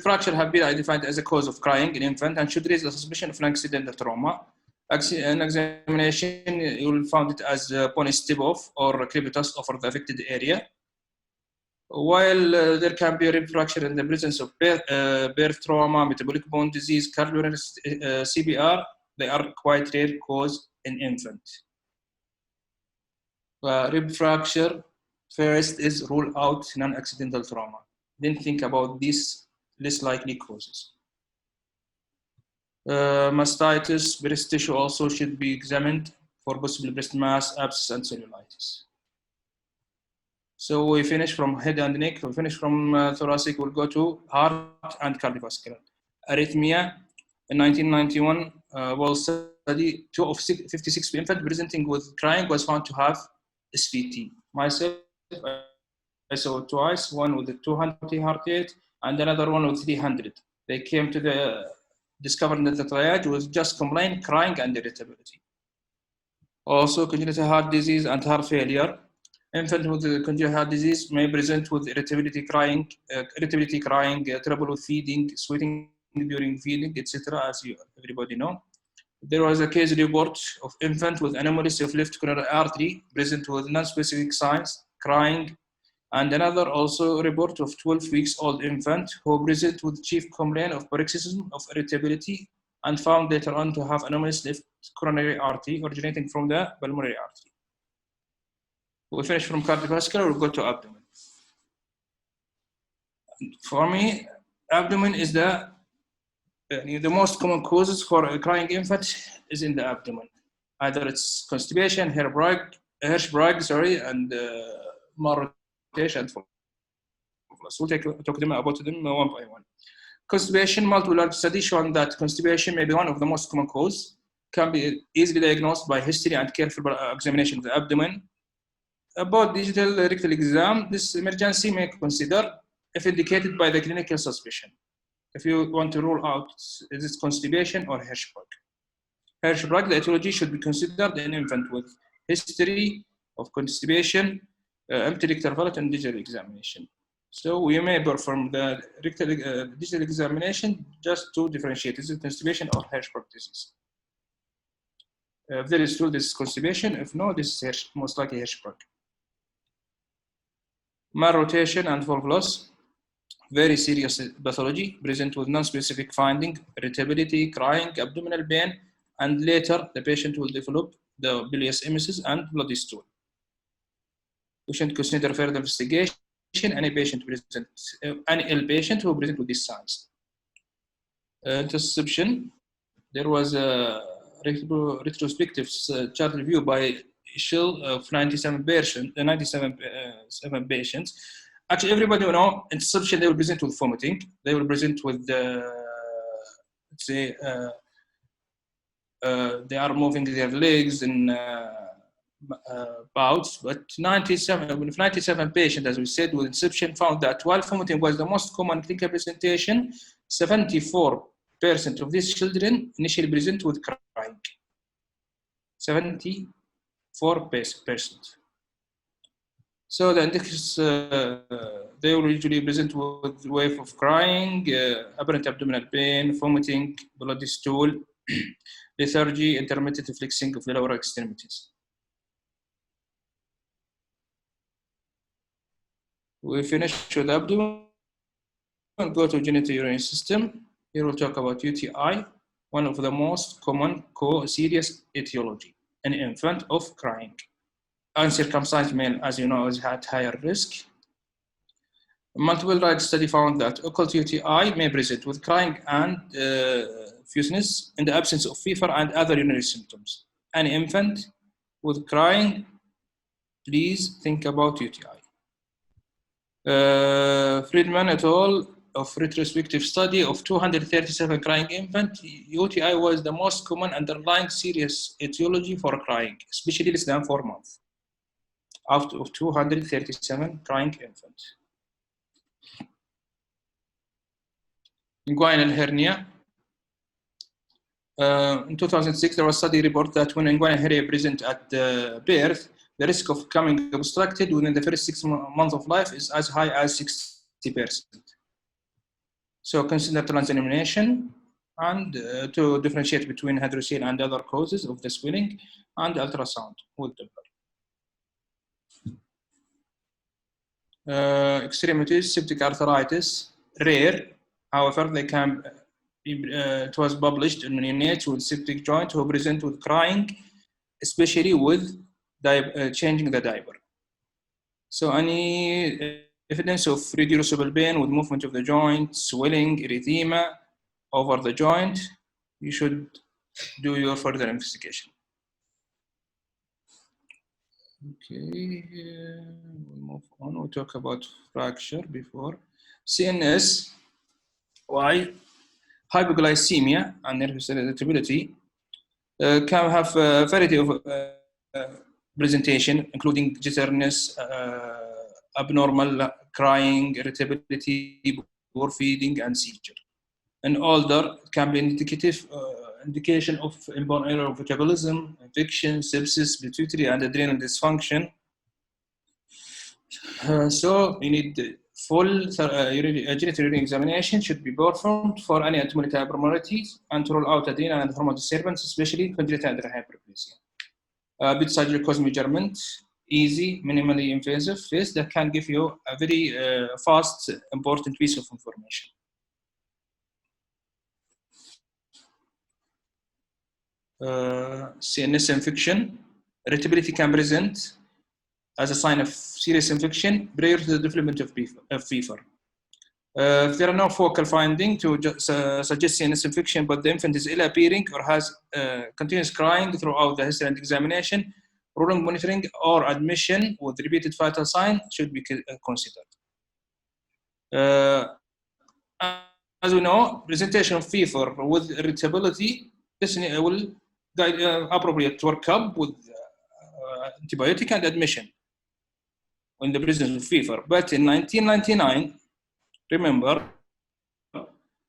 fracture have been identified as a cause of crying in infant and should raise the suspicion of an accidental trauma. An examination, you will find it as bony step-off or crepitus over the affected area. While there can be a rib fracture in the presence of birth trauma, metabolic bone disease, cardiovascular CBR, they are quite rare cause in infant. Rib fracture, first is rule out non-accidental trauma. Then think about these less likely causes. Mastitis, breast tissue also should be examined for possible breast mass, abscess, and cellulitis. So we finish from head and neck, we finish from thoracic, we'll go to heart and cardiovascular. Erythema, in 1991, was study 2 of 56 infants presenting with crying was found to have SVT. Myself, I saw it twice, one with a 200 heart rate and another one with 300. They came to discovered that the triage was just complaint, crying, and irritability. Also, congenital heart disease and heart failure. Infant with congenital heart disease may present with irritability, crying, trouble with feeding, sweating during feeding, etc. As everybody know. There was a case report of infant with anomalies of left coronary artery present with non-specific signs, crying, and another also report of 12 weeks old infant who present with chief complaint of paroxysm of irritability and found later on to have anomalies left coronary artery originating from the pulmonary artery. We finish from cardiovascular, we'll go to abdomen. For me, abdomen is the most common causes for a crying infant is in the abdomen. Either it's constipation, Hirschsprung, and malrotation. We'll talk about them one by one. Constipation, multiple large studies showing that constipation may be one of the most common causes, can be easily diagnosed by history and careful examination of the abdomen. About digital rectal exam, this emergency may consider if indicated by the clinical suspicion. If you want to rule out is it constipation or Hirschsprung. Hirschsprung, the etiology should be considered in infant with history of constipation, empty rectal volute, and digital examination. So we may perform the digital examination just to differentiate is it constipation or Hirschsprung disease. If there is true, this is constipation. If no, this is most likely Hirschsprung. Malrotation and volvulus, very serious pathology, present with non-specific finding, irritability, crying, abdominal pain, and later the patient will develop the bilious emesis and bloody stool. We should consider further investigation. Any ill patient who present with these signs. Interception. There was a retrospective chart review by Shell of 97 patients. Actually, everybody will know interception. They will present with vomiting. They will present with let's say they are moving their legs in bouts. But 97 patients, as we said, with interception found that while vomiting was the most common clinical presentation, 74% of these children initially present with crying. 74%. So the index, they will usually present with wave of crying, apparent abdominal pain, vomiting, bloody stool, lethargy, intermittent flexing of the lower extremities. We finish with abdomen, go to genitourinary system. Here we'll talk about UTI, one of the most common serious etiology, an infant of crying. Uncircumcised male, as you know, is at higher risk. Multiple rights study found that occult UTI may present with crying and fuseness in the absence of fever and other urinary symptoms. An infant with crying please think about UTI. Friedman et al. Of retrospective study of 237 crying infants, UTI was the most common underlying serious etiology for crying, especially less than 4 months, out of 237 crying infants. Inguinal hernia. In 2006, there was a study report that when inguinal hernia present at birth, the risk of becoming obstructed within the first 6 months of life is as high as 60%. So consider transamination and to differentiate between hydrocele and other causes of the swelling, and ultrasound with Doppler. Extremities, septic arthritis, rare. However, they can it was published in neonates with septic joint who present with crying, especially with changing the diaper. So any evidence of reducible pain with movement of the joint, swelling, erythema over the joint, you should do your further investigation. Okay, we'll move on. We'll talk about fracture before. CNS, why? Hypoglycemia and nervous irritability can have a variety of presentation, including jitteriness, abnormal crying, irritability, poor feeding, and seizure. In older, it can be an indication of inborn error of metabolism, infection, sepsis, pituitary and adrenal dysfunction. So you need full genital urine examination should be performed for any anatomical abnormalities and to rule out adrenal and hormone disturbance, especially congenital adrenal hyperplasia. Bedside glucose measurement, easy, minimally invasive test that can give you a very fast, important piece of information. CNS infection, irritability can present as a sign of serious infection prior to the development of fever. If there are no focal findings to suggest CNS infection, but the infant is ill appearing or has continuous crying throughout the history and examination, prolonged monitoring or admission with repeated vital signs should be considered. As we know, presentation of fever with irritability, this will guide appropriate workup with antibiotic and admission in the presence of fever. But in 1999, remember,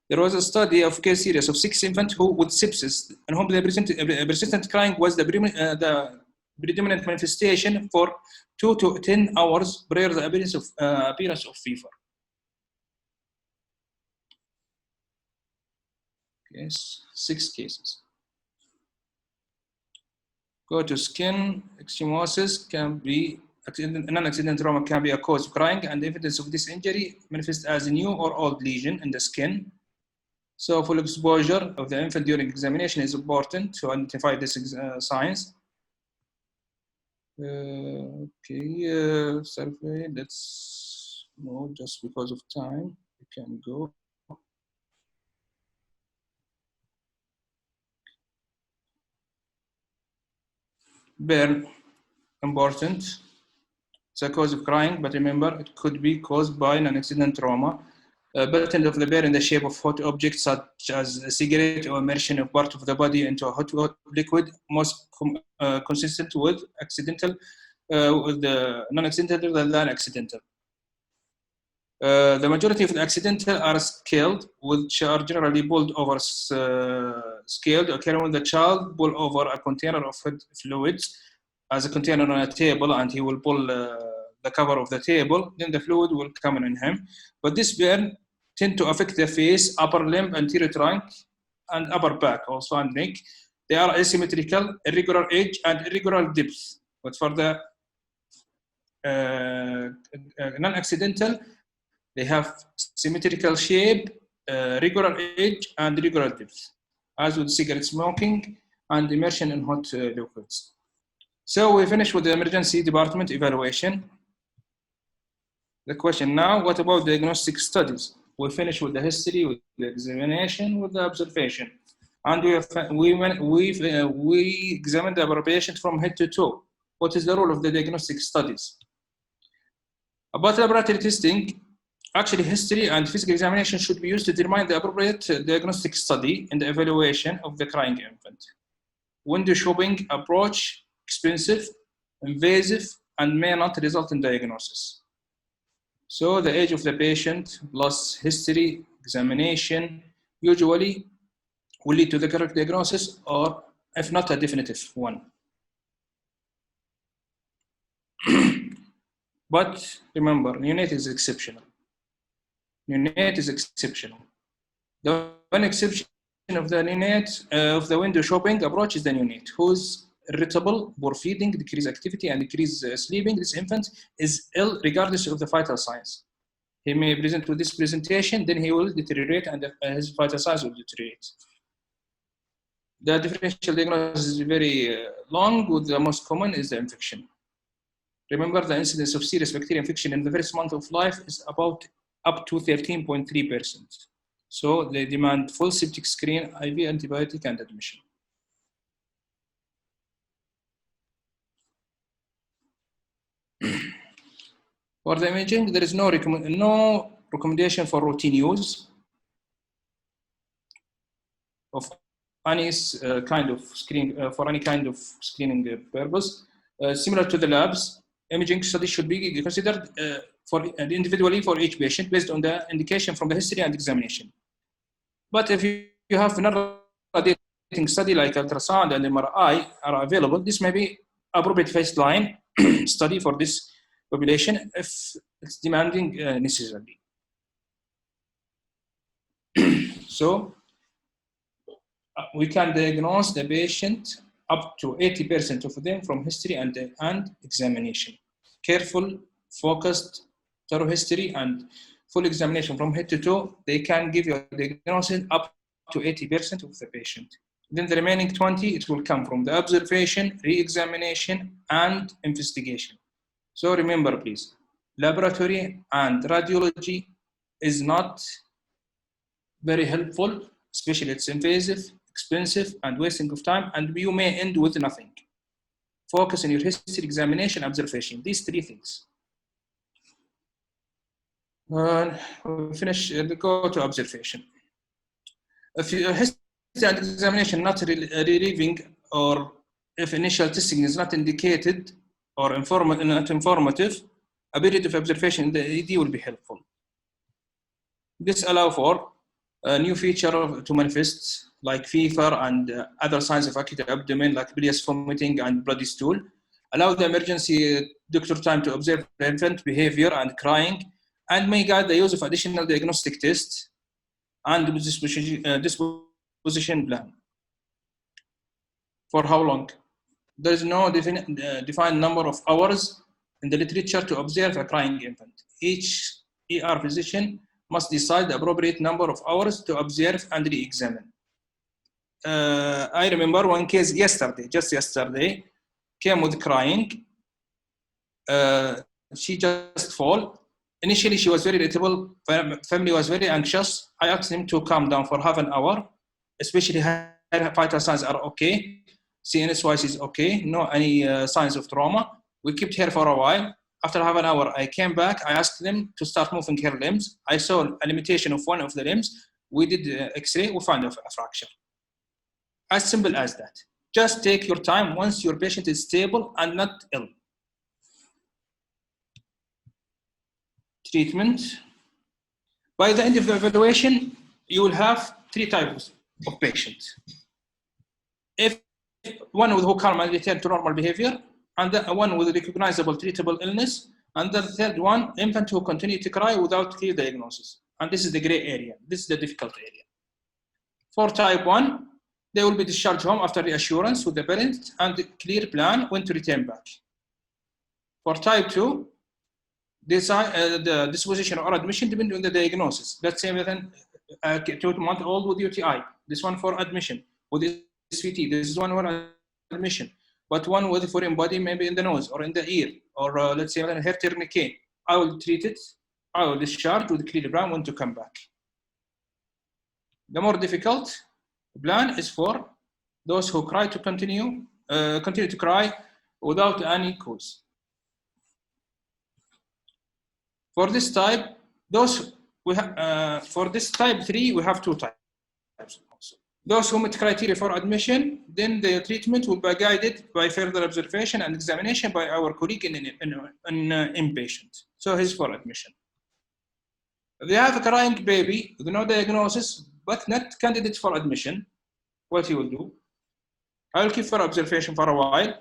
there was a study of case series of 6 infants who with sepsis and whom the persistent crying was the predominant manifestation for 2 to 10 hours prior to the appearance of fever. Yes, 6 cases. Go to skin ecchymosis can be non-accidental trauma can be a cause of crying, and evidence of this injury manifests as a new or old lesion in the skin. So full exposure of the infant during examination is important to identify this signs. Survey, let's no, just because of time, we can go. Burn, important. It's a cause of crying, but remember, it could be caused by an accident trauma. Burden of the burn in the shape of hot objects such as a cigarette or immersion of part of the body into a hot liquid, most consistent with accidental, with the non-accidental than accidental. The majority of the accidental are scaled, which are generally pulled over scaled, occurring when the child pull over a container of fluids as a container on a table, and he will pull the cover of the table, then the fluid will come in him. But this burn tend to affect the face, upper limb, anterior trunk, and upper back, also and neck. They are asymmetrical, irregular edge, and irregular depth. But for the non-accidental, they have symmetrical shape, regular edge, and regular depth, as with cigarette smoking and immersion in hot liquids. So we finish with the emergency department evaluation. The question now, what about diagnostic studies? We finish with the history, with the examination, with the observation. And we examined the patient from head to toe what is the role of the diagnostic studies? About laboratory testing, actually history and physical examination should be used to determine the appropriate diagnostic study in the evaluation of the crying infant. Window shopping approach, expensive, invasive, and may not result in diagnosis. So the age of the patient plus history, examination, usually will lead to the correct diagnosis, or if not, a definitive one. But remember, neonate is exceptional. Neonate is exceptional. The one exception of the neonate, of the window shopping approach is the neonate, who's irritable, poor feeding, decreased activity, and decreased sleeping. This infant is ill regardless of the vital signs. He may present with this presentation, then he will deteriorate, and his vital signs will deteriorate. The differential diagnosis is very long, with the most common is the infection. Remember, the incidence of serious bacterial infection in the first month of life is about up to 13.3%. So they demand full septic screen, IV antibiotic, and admission. For the imaging, there is no recommendation for routine use of any kind of screen for any kind of screening purpose. Similar to the labs, imaging studies should be considered individually for each patient based on the indication from the history and examination. But if you have another dating study like ultrasound and MRI are available, this may be appropriate baseline study for this population if it's demanding necessarily. So we can diagnose the patient up to 80% of them from history and examination. Careful, focused, thorough history and full examination from head to toe, they can give you a diagnosis up to 80% of the patient. Then the remaining 20, it will come from the observation, re-examination, and investigation. So remember, please, laboratory and radiology is not very helpful, especially it's invasive, expensive, and wasting of time, and you may end with nothing. Focus on your history, examination, observation, these three things. We'll finish, go to observation. If your history and examination not relieving, or if initial testing is not indicated or not informative, a period of observation in the ED will be helpful. This allows for a new feature to manifest, like fever and other signs of acute abdomen, like bilious vomiting and bloody stool. Allow the emergency doctor time to observe the infant behavior and crying, and may guide the use of additional diagnostic tests and disposition plan. For how long? There is no defined number of hours in the literature to observe a crying infant. Each ER physician must decide the appropriate number of hours to observe and re-examine. I remember one case yesterday, just yesterday, came with crying. She just fall. Initially, she was very irritable. Family was very anxious. I asked them to calm down for half an hour, especially her vital signs are okay. CNS-wise is okay, no any signs of trauma. We kept her for a while. After half an hour, I came back. I asked them to start moving her limbs. I saw a limitation of one of the limbs. We did X-ray, we found a fracture. As simple as that. Just take your time once your patient is stable and not ill. Treatment. By the end of the evaluation, you will have three types of patients. If one who calm and return to normal behavior, and one with recognizable treatable illness, and the third one, infant who continue to cry without clear diagnosis. And this is the gray area. This is the difficult area. For type 1, they will be discharged home after reassurance with the parents and a clear plan when to return back. For type 2, the disposition or admission depends on the diagnosis. Let's say within a 2-month-old with UTI, this one for admission. With SVT, this is one for admission. But one with foreign body, maybe in the nose or in the ear, or let's say a hair tourniquet, I will treat it, I will discharge with a clear plan when to come back. The more difficult plan is for those who cry to continue to cry without any cause. For this type, for this type 3, we have 2 types also. Those who meet criteria for admission, then the treatment will be guided by further observation and examination by our colleague in inpatient. So he's for admission. If they have a crying baby with no diagnosis, but not candidate for admission, what he will do? I will keep for observation for a while.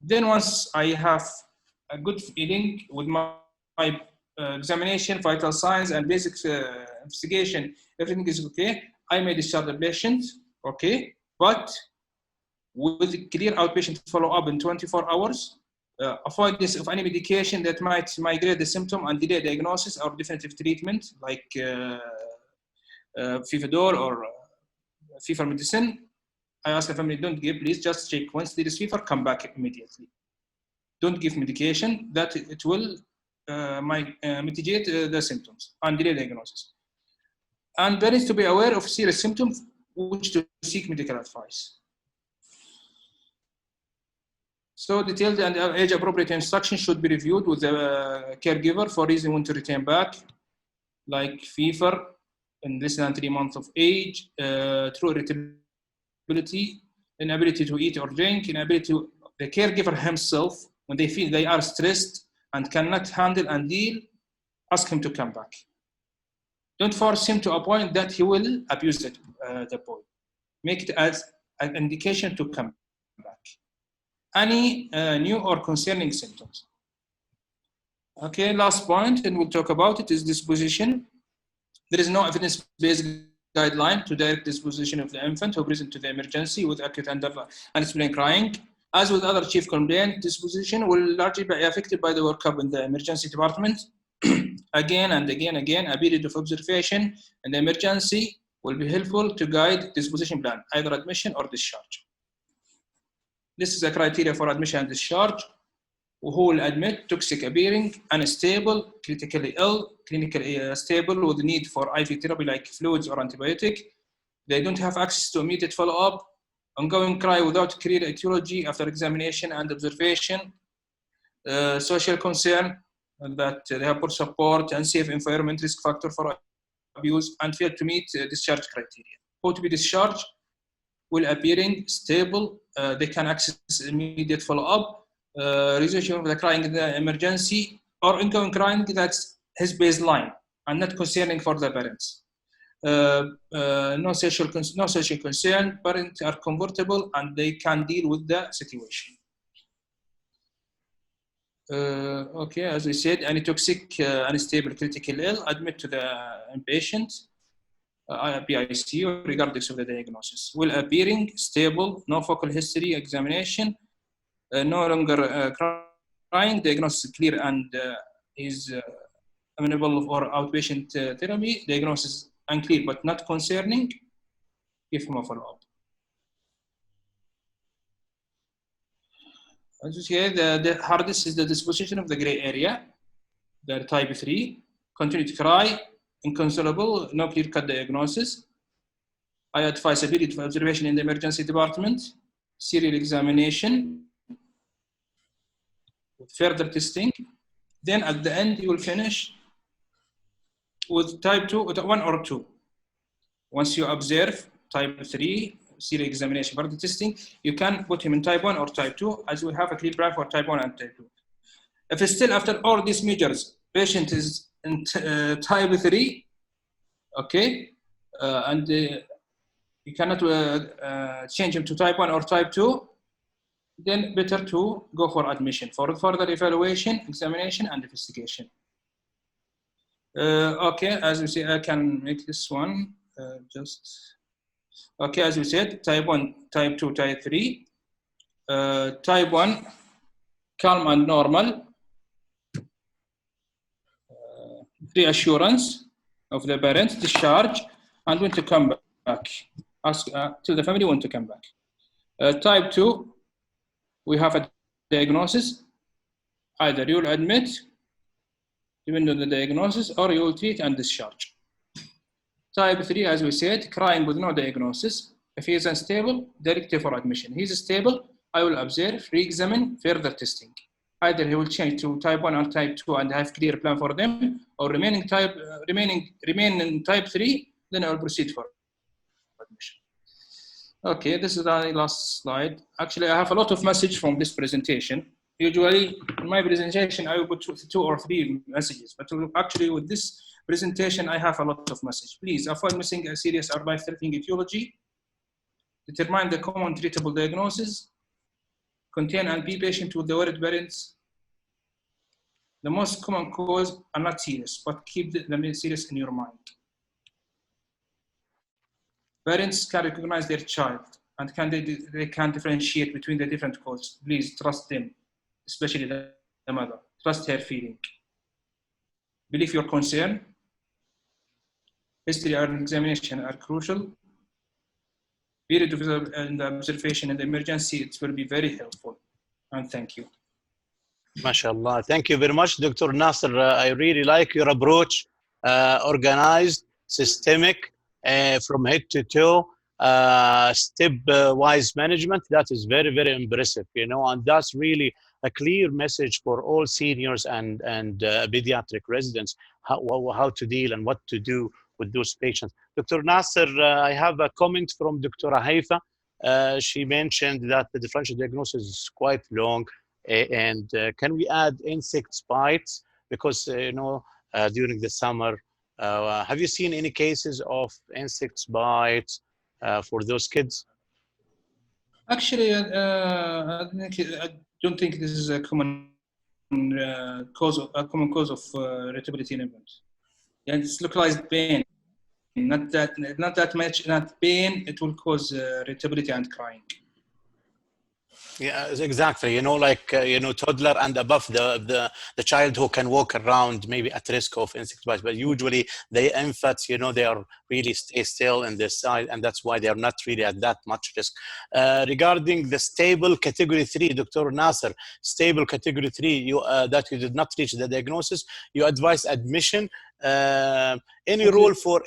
Then once I have a good feeling with my examination, vital signs, and basic investigation, everything is okay, I may discharge the patient, okay, but with clear outpatient follow-up in 24 hours, avoidance of any medication that might migrate the symptom and delay diagnosis or definitive treatment, like Fifador or fever medicine. I ask the family, don't give, please just check. Once there is fever, come back immediately. Don't give medication that it will mitigate the symptoms and delay diagnosis. And parents to be aware of serious symptoms, which to seek medical advice. So detailed and age-appropriate instruction should be reviewed with the caregiver for reason when to return back, like fever in less than 3 months of age, true irritability, inability to eat or drink, inability to the caregiver himself, when they feel they are stressed and cannot handle and deal, ask him to come back. Don't force him to a point that he will abuse the boy. Make it as an indication to come back. Any new or concerning symptoms. Okay, last point, and we'll talk about it, is disposition. There is no evidence-based guideline to direct disposition of the infant who present to the emergency with acute and unexplained crying. As with other chief complaint, disposition will largely be affected by the workup in the emergency department. Again and again, a period of observation in the emergency will be helpful to guide disposition plan, either admission or discharge. This is a criteria for admission and discharge. Who will admit toxic appearing, unstable, critically ill, clinically stable with need for IV therapy like fluids or antibiotic. They don't have access to immediate follow-up, ongoing cry without clear etiology after examination and observation, social concern that they have poor support, unsafe environment, risk factor for abuse, and fail to meet discharge criteria. Who to be discharged? Will appearing stable, they can access immediate follow-up, resolution of the crying in the emergency, or ongoing crying that's his baseline and not concerning for the parents. No social concern, parents are comfortable and they can deal with the situation. Okay, as we said, any toxic, unstable, critical ill, admit to the inpatient, PICU, regardless of the diagnosis. Will appearing stable, no focal history, examination, no longer crying, diagnosis clear and is amenable for outpatient therapy, diagnosis unclear but not concerning, give him a follow-up. As you see, the hardest is the disposition of the gray area, the type 3, continue to cry, inconsolable, no clear-cut diagnosis. I advise a period of observation in the emergency department, serial examination, with further testing. Then at the end, you will finish with type 2, 1 or 2. Once you observe type 3, serial examination, further testing, you can put him in type 1 or type 2, as we have a clear plan for type 1 and type 2. If it's still after all these measures, patient is in type 3, okay, and you cannot change him to type 1 or type 2, then better to go for admission for further evaluation, examination, and investigation. Okay, as we say, I can make this one okay, as we said, type 1, type 2, type 3. Type 1, calm and normal. Reassurance of the parents, discharge, and when to come back. Ask tell the family when to come back. Type 2, we have a diagnosis. Either you will admit, depending on the diagnosis, or you will treat and discharge. Type 3, as we said, crying with no diagnosis. If he is unstable, directly for admission. He is stable, I will observe, re-examine, further testing. Either he will change to type 1 or type 2 and have clear plan for them, or remain in type 3, then I will proceed for admission. Okay, this is the last slide. Actually, I have a lot of message from this presentation. Usually, in my presentation, I will put 2 or 3 messages, but actually with this presentation, I have a lot of message. Please avoid missing a serious or life-threatening etiology. Determine the common treatable diagnosis. Contain and be patient with the worried parents. The most common cause are not serious, but keep them serious in your mind. Parents can recognize their child and they can differentiate between the different causes. Please trust them, especially the mother. Trust her feeling. Believe your concern. History and examination are crucial. Period of observation in the emergency, it will be very helpful. And thank you. MashaAllah. Thank you very much, Dr. Nasser. I really like your approach, organized, systemic, from head to toe, step-wise management. That is very, very impressive, you know, and that's really a clear message for all seniors and pediatric residents, how to deal and what to do with those patients. Dr. Nasser, I have a comment from Dr. Haifa. She mentioned that the differential diagnosis is quite long. And can we add insect bites? Because, you know, during the summer, have you seen any cases of insect bites for those kids? Actually, I don't think this is a common cause of irritability in infants. Yeah, it's localized pain, not that much, not pain. It will cause irritability and crying. Yeah, exactly. You know, like, you know, toddler and above, the child who can walk around maybe at risk of insect bites, but usually the infants, you know, they are really stay still in this side, and that's why they are not really at that much risk. Regarding the stable category 3, Dr. Nasser, stable category 3, you that you did not reach the diagnosis, you advise admission. Any role for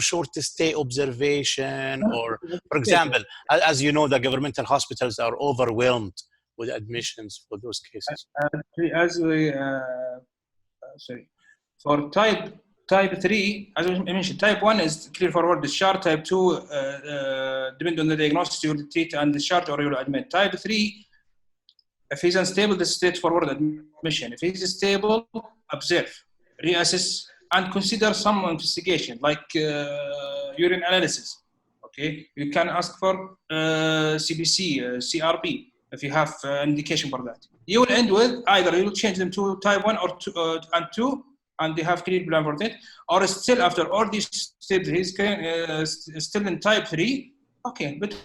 short stay observation, or, for example, as you know, the governmental hospitals are overwhelmed with admissions for those cases. As we sorry, for type 3, as I mentioned, type 1 is clear forward discharge. Type 2, depending on the diagnosis, you will treat and discharge or you will admit. Type 3, if he's unstable, this is straightforward admission. If he's stable, observe, reassess, and consider some investigation like urine analysis. Okay, you can ask for CBC, CRP if you have indication for that. You will end with either you will change them to type 1 or 2, and they have clear plan for that, or still after all these steps, he's still in type 3. Okay, but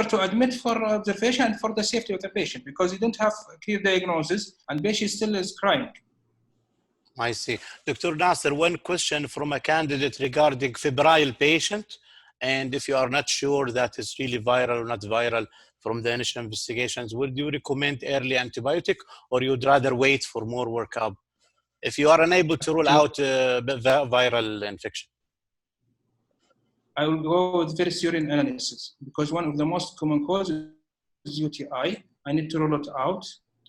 to admit for observation and for the safety of the patient, because you don't have a clear diagnosis and patient still is crying. I see. Dr. Nasser, one question from a candidate regarding febrile patient, and if you are not sure that it's really viral or not viral from the initial investigations, would you recommend early antibiotic, or you'd rather wait for more workup if you are unable to rule out viral infection? I will go with first urine analysis, because one of the most common causes is UTI. I need to rule it out.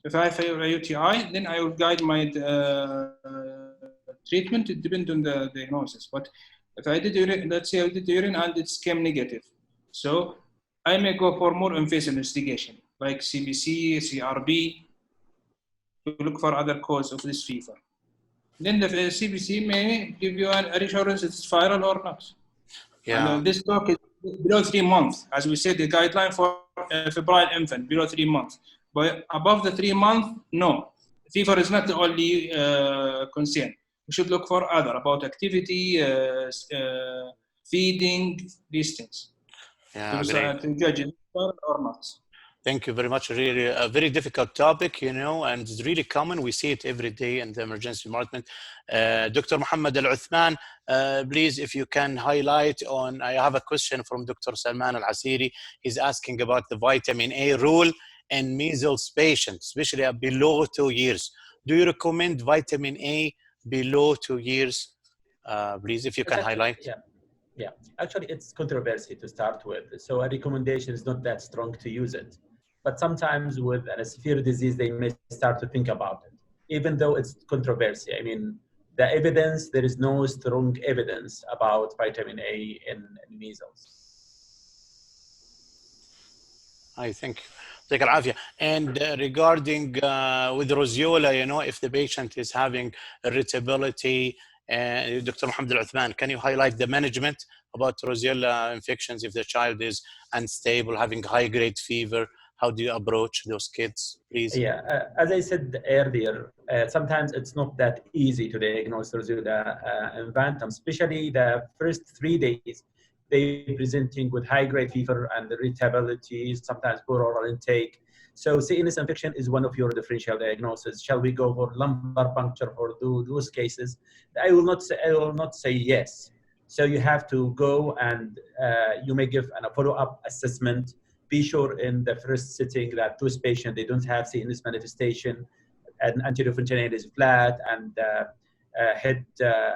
If I have a UTI, then I will guide my treatment. It depends on the diagnosis. But if I did urine, let's say I did urine and it came negative, so I may go for more invasive investigation like CBC, CRB, to look for other cause of this fever. Then the CBC may give you an reassurance it's viral or not. Yeah. And this talk is below 3 months. As we said, the guideline for a febrile infant, below 3 months. But above the 3 months, no. Fever is not the only concern. We should look for other, about activity, feeding, these things. Yeah, to judge it or not. Thank you very much. Really a very difficult topic, you know, and it's really common. We see it every day in the emergency department. Dr. Muhammad Al-Uthman, please, if you can highlight on, I have a question from Dr. Salman Al-Asiri. He's asking about the vitamin A rule in measles patients, especially below 2 years. Do you recommend vitamin A below 2 years? Please, if you can highlight. Yeah, actually it's controversy to start with. So a recommendation is not that strong to use it. but sometimes with a severe disease, they may start to think about it, even though it's controversy. I mean, the evidence, there is no strong evidence about vitamin A in measles. I think. يعطيك العافية. And regarding with roseola, you know, if the patient is having irritability, Dr. Mohammed Al-Uthman, can you highlight the management about roseola infections if the child is unstable, having high-grade fever? How do you approach those kids, please? Yeah, as I said earlier, sometimes it's not that easy to diagnose roseola infantum, especially the first 3 days. They presenting with high-grade fever and irritability, sometimes poor oral intake. So CNS infection is one of your differential diagnoses. Shall we go for lumbar puncture for those cases? I will not say yes. So you have to go and you may give a follow-up assessment. Be sure in the first sitting that those patients, they don't have CNS manifestation, and anterior fontanelle is flat, and head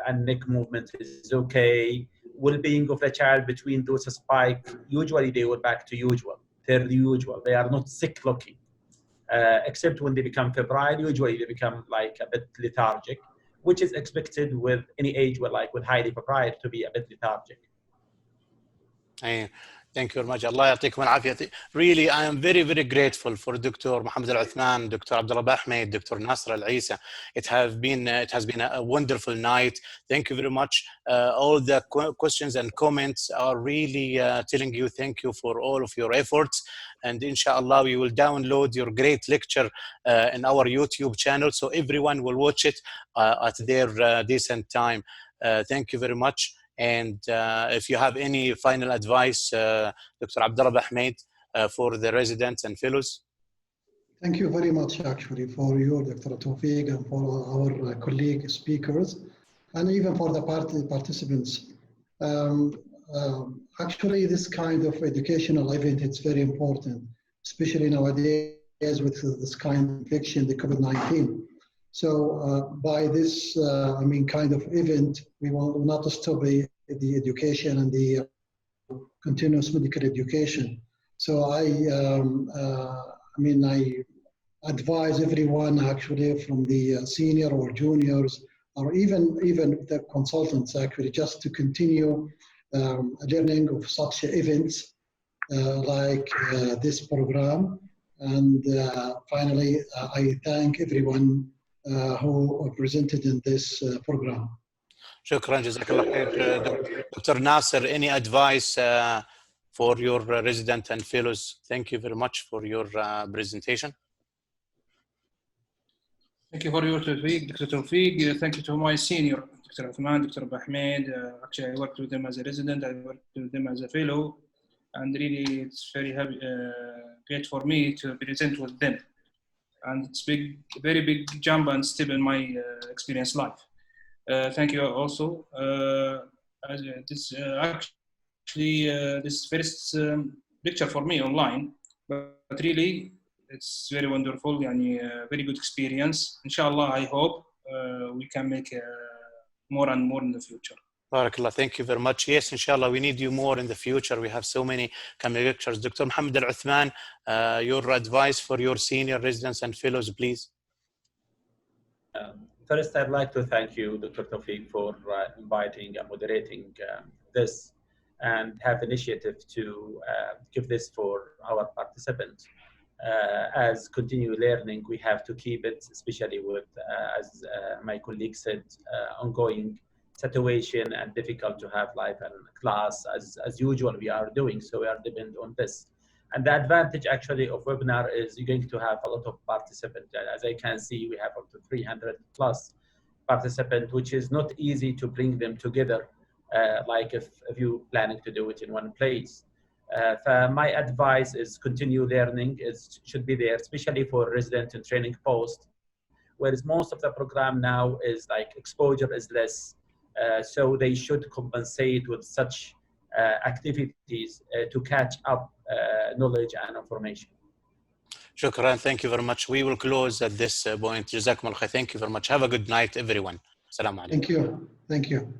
and neck movement is okay. Well-being of the child between those spikes, usually they were back to usual, fairly usual. They are not sick looking, except when they become febrile. Usually they become like a bit lethargic, which is expected with any age with highly febrile to be a bit lethargic. Thank you very much. Allah يعطيكم العافية. Really, I am very, very grateful for Dr. Mohammed Al-Uthman, Dr. Abdullah Ahmed, Dr. Nasr Al-Isa. It has been a wonderful night. Thank you very much. All the questions and comments are really telling you thank you for all of your efforts. And inshallah, we will download your great lecture in our YouTube channel, so everyone will watch it at their decent time. Thank you very much. And if you have any final advice, Dr. Abdullah Ahmed, for the residents and fellows. Thank you very much, actually, for you, Dr. Tawfiq, and for our colleague speakers, and even for the participants. Actually, this kind of educational event is very important, especially nowadays with this kind of infection, the COVID-19. So by this, kind of event, we want not to stop the education and the continuous medical education. So I advise everyone, actually, from the senior or juniors, or even the consultants, actually, just to continue learning of such events like this program. And finally, I thank everyone who presented in this program. شكرا جزاك الله خير. Dr. Nasser, any advice for your resident and fellows? Thank you very much for your presentation. Thank you for your Tawfiq, Dr. Tawfiq. Thank you to my senior, Dr. Uthman, Dr. Ahmed. Actually, I worked with them as a resident, I worked with them as a fellow, and really it's very great for me to present with them. And it's very big jump and step in my experience life. Thank you also. This first lecture for me online, but really it's very wonderful and very good experience. Inshallah, I hope we can make more and more in the future. Barakallah, thank you very much. Yes, inshallah, we need you more in the future. We have so many coming lectures. Dr. Mohammed Al-Uthman, your advice for your senior residents and fellows, please. First, I'd like to thank you, Dr. Tawfiq, for inviting and moderating this, and have initiative to give this for our participants. As continue learning, we have to keep it, especially with, as my colleague said, ongoing situation and difficult to have live and class as usual we are doing. So we are dependent on this. And the advantage actually of webinar is you're going to have a lot of participants. As I can see, we have up to 300 plus participants, which is not easy to bring them together, like if you planning to do it in one place. My advice is continue learning should be there, especially for resident and training post, whereas most of the program now is like exposure is less. So they should compensate with such activities to catch up knowledge and information. Shukran, thank you very much. We will close at this point. Jazakum al khair. Thank you very much. Have a good night, everyone. Assalamu alaikum. Thank you. Thank you.